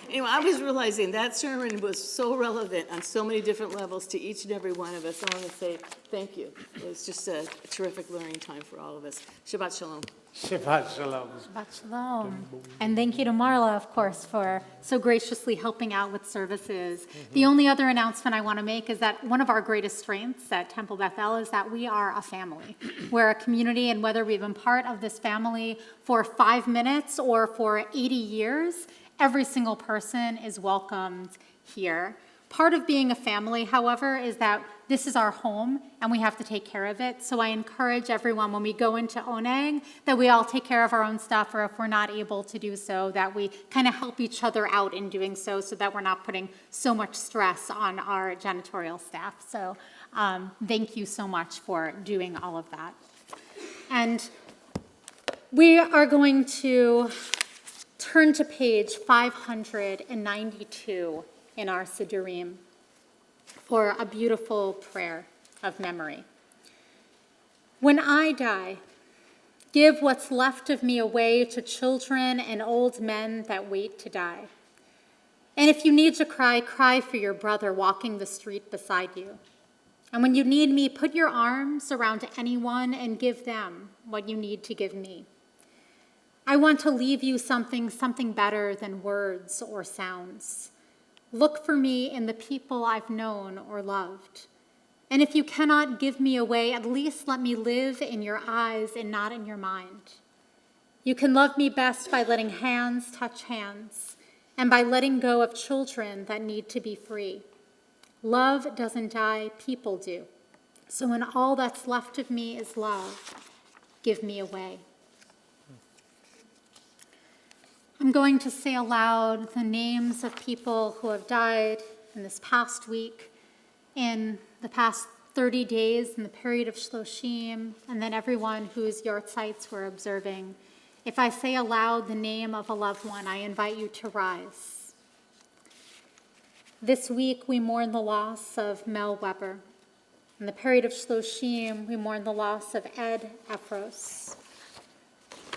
I was realizing that sermon was so relevant on so many different levels to each and every one of us. I want to say thank you. It was just a terrific learning time for all of us. Shabbat Shalom. Shabbat Shalom. Shabbat Shalom. And thank you to Marla, of course, for so graciously helping out with services. The only other announcement I want to make is that one of our greatest strengths at Temple Bethel is that we are a family. We're a community, and whether we've been part of this family for 5 minutes or for 80 years, every single person is welcomed here. Part of being a family, however, is that this is our home and we have to take care of it. So I encourage everyone when we go into Oneg that we all take care of our own stuff, or if we're not able to do so, that we kind of help each other out in doing so that we're not putting so much stress on our janitorial staff. So thank you so much for doing all of that. And we are going to turn to page 592 in our Siddurim for a beautiful prayer of memory. When I die, give what's left of me away to children and old men that wait to die. And if you need to cry, cry for your brother walking the street beside you. And when you need me, put your arms around anyone and give them what you need to give me. I want to leave you something better than words or sounds. Look for me in the people I've known or loved. And if you cannot give me away, at least let me live in your eyes and not in your mind. You can love me best by letting hands touch hands and by letting go of children that need to be free. Love doesn't die, people do. So when all that's left of me is love, give me away. I'm going to say aloud the names of people who have died in this past week, in the past 30 days, in the period of Shloshim, and then everyone whose yortzites we're observing. If I say aloud the name of a loved one, I invite you to rise. This week, we mourn the loss of Mel Weber. In the period of Shloshim, we mourn the loss of Ed Efros.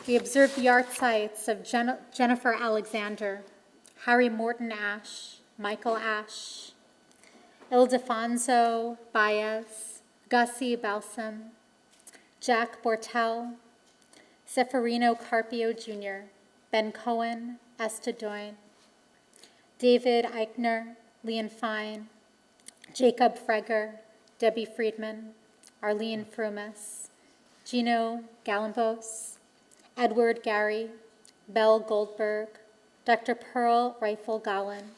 We observe the yartzites of Jennifer Alexander, Harry Morton Ash, Michael Ash, Ildefonso Baez, Gussie Balsam, Jack Bortel, Seferino Carpio Jr., Ben Cohen, Estadoin, David Eichner, Leon Fine, Jacob Freger, Debbie Friedman, Arlene Frumis, Gino Galambos, Edward Gary, Belle Goldberg, Dr. Pearl Rifle Gallen,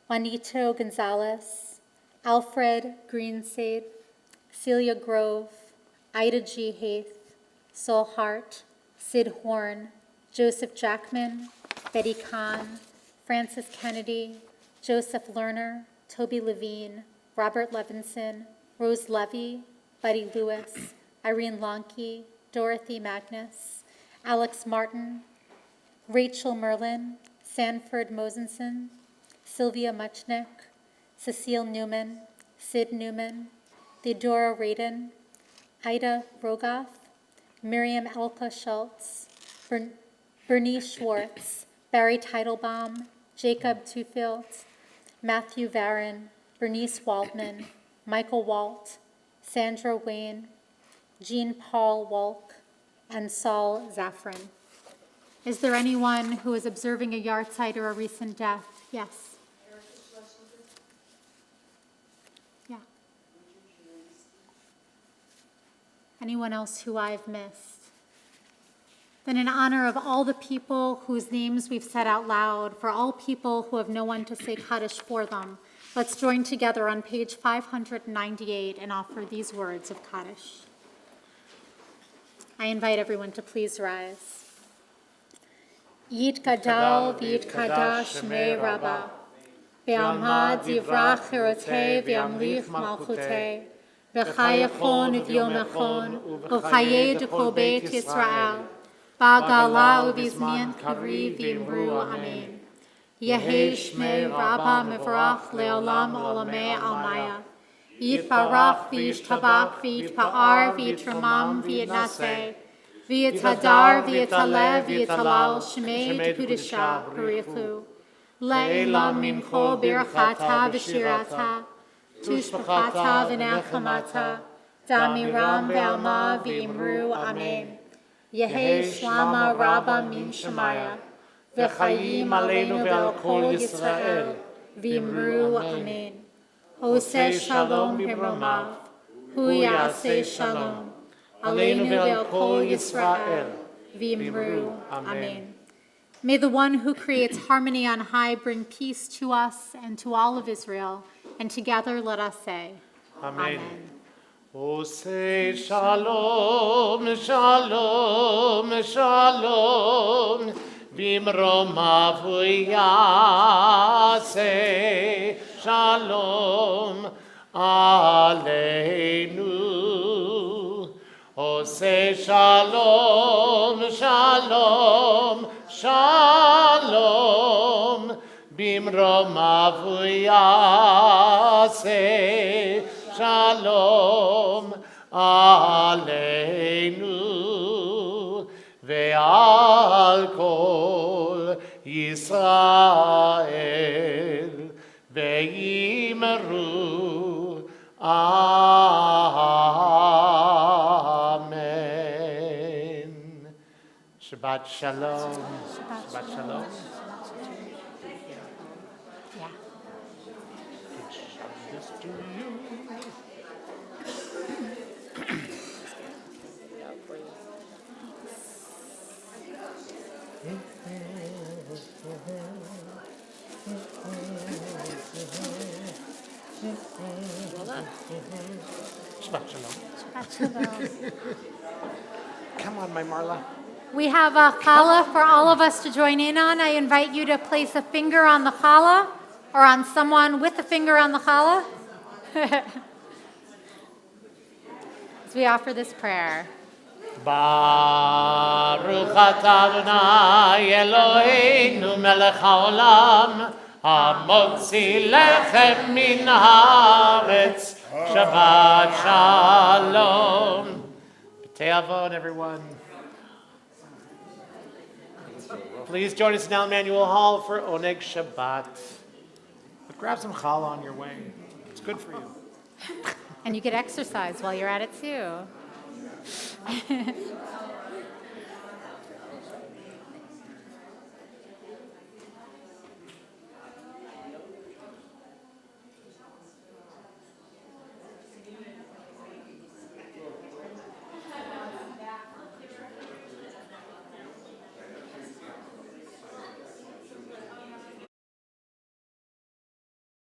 Juanito Gonzalez, Alfred Greensade, Celia Grove, Ida G. Haith, Sol Hart, Sid Horn, Joseph Jackman, Betty Kahn, Francis Kennedy, Joseph Lerner, Toby Levine, Robert Levinson, Rose Levy, Buddy Lewis, Irene Lonke, Dorothy Magnus, Alex Martin, Rachel Merlin, Sanford Mosenson, Sylvia Muchnick, Cecile Newman, Sid Newman, Theodora Radin, Ida Rogoff, Miriam Elka Schultz, Bernice Schwartz, Barry Teitelbaum, Jacob Tufield, Matthew Varon, Bernice Waldman, Michael Walt, Sandra Wayne, Jean Paul Walk, and Saul Zaffron. Is there anyone who is observing a yahrzeit or a recent death? Yes. Yeah. Anyone else who I've missed? Then in honor of all the people whose names we've said out loud, for all people who have no one to say Kaddish for them, let's join together on page 598 and offer these words of Kaddish. I invite everyone to please rise. Yit Gadal v'yit Kadash Shmei Rabbah, v'amad yivrach chirotei v'yamlich malchutei, v'chayachon v'yomachon, v'chayei dekol beit Yisrael, ba'gala u'bizmian kavri v'imru amen. Yehi Shmei Rabbah mevarach le'olam olamei almaya. Yitbarach v'yishtabach v'yitpa'ar v'yitramam v'yitnaseh. V'yitadar v'yitalev v'yitalal shmei t'kudisha b'richu. Le'elam mincho birchata v'shirata. Tushbachata v'nechamata. Damiram v'alma v'imru amen. Yehi shlama rabba min shemaya. V'chayim aleinu ve'al kol Yisrael. V'imru amen. Hoseh shalom b'romav. Hu yaseh shalom. Aleinu ve'al kol Yisrael. V'imru amen. May the one who creates harmony on high bring peace to us and to all of Israel. And together let us say, Amen. Hoseh shalom, shalom, shalom. B'mromav hu yaseh shalom aleinu. Hoseh shalom, shalom, shalom. B'mromav hu yaseh shalom aleinu. Ve'al kol Yisrael ve'imru amen. Shabbat shalom. Shabbat shalom. yeah. This to you. Shabbat shalom. Come on, my Marla. We have a challah for all of us to join in on. I invite you to place a finger on the challah or on someone with a finger on the challah as we offer this prayer. Baruch atah Adonai Eloheinu melech haolam hamotzi lechem min haaretz. Shabbat shalom. B'tei avon, everyone. Please join us now in Emmanuel Hall for Oneg Shabbat. But grab some challah on your way. It's good for you. And you get exercise while you're at it too.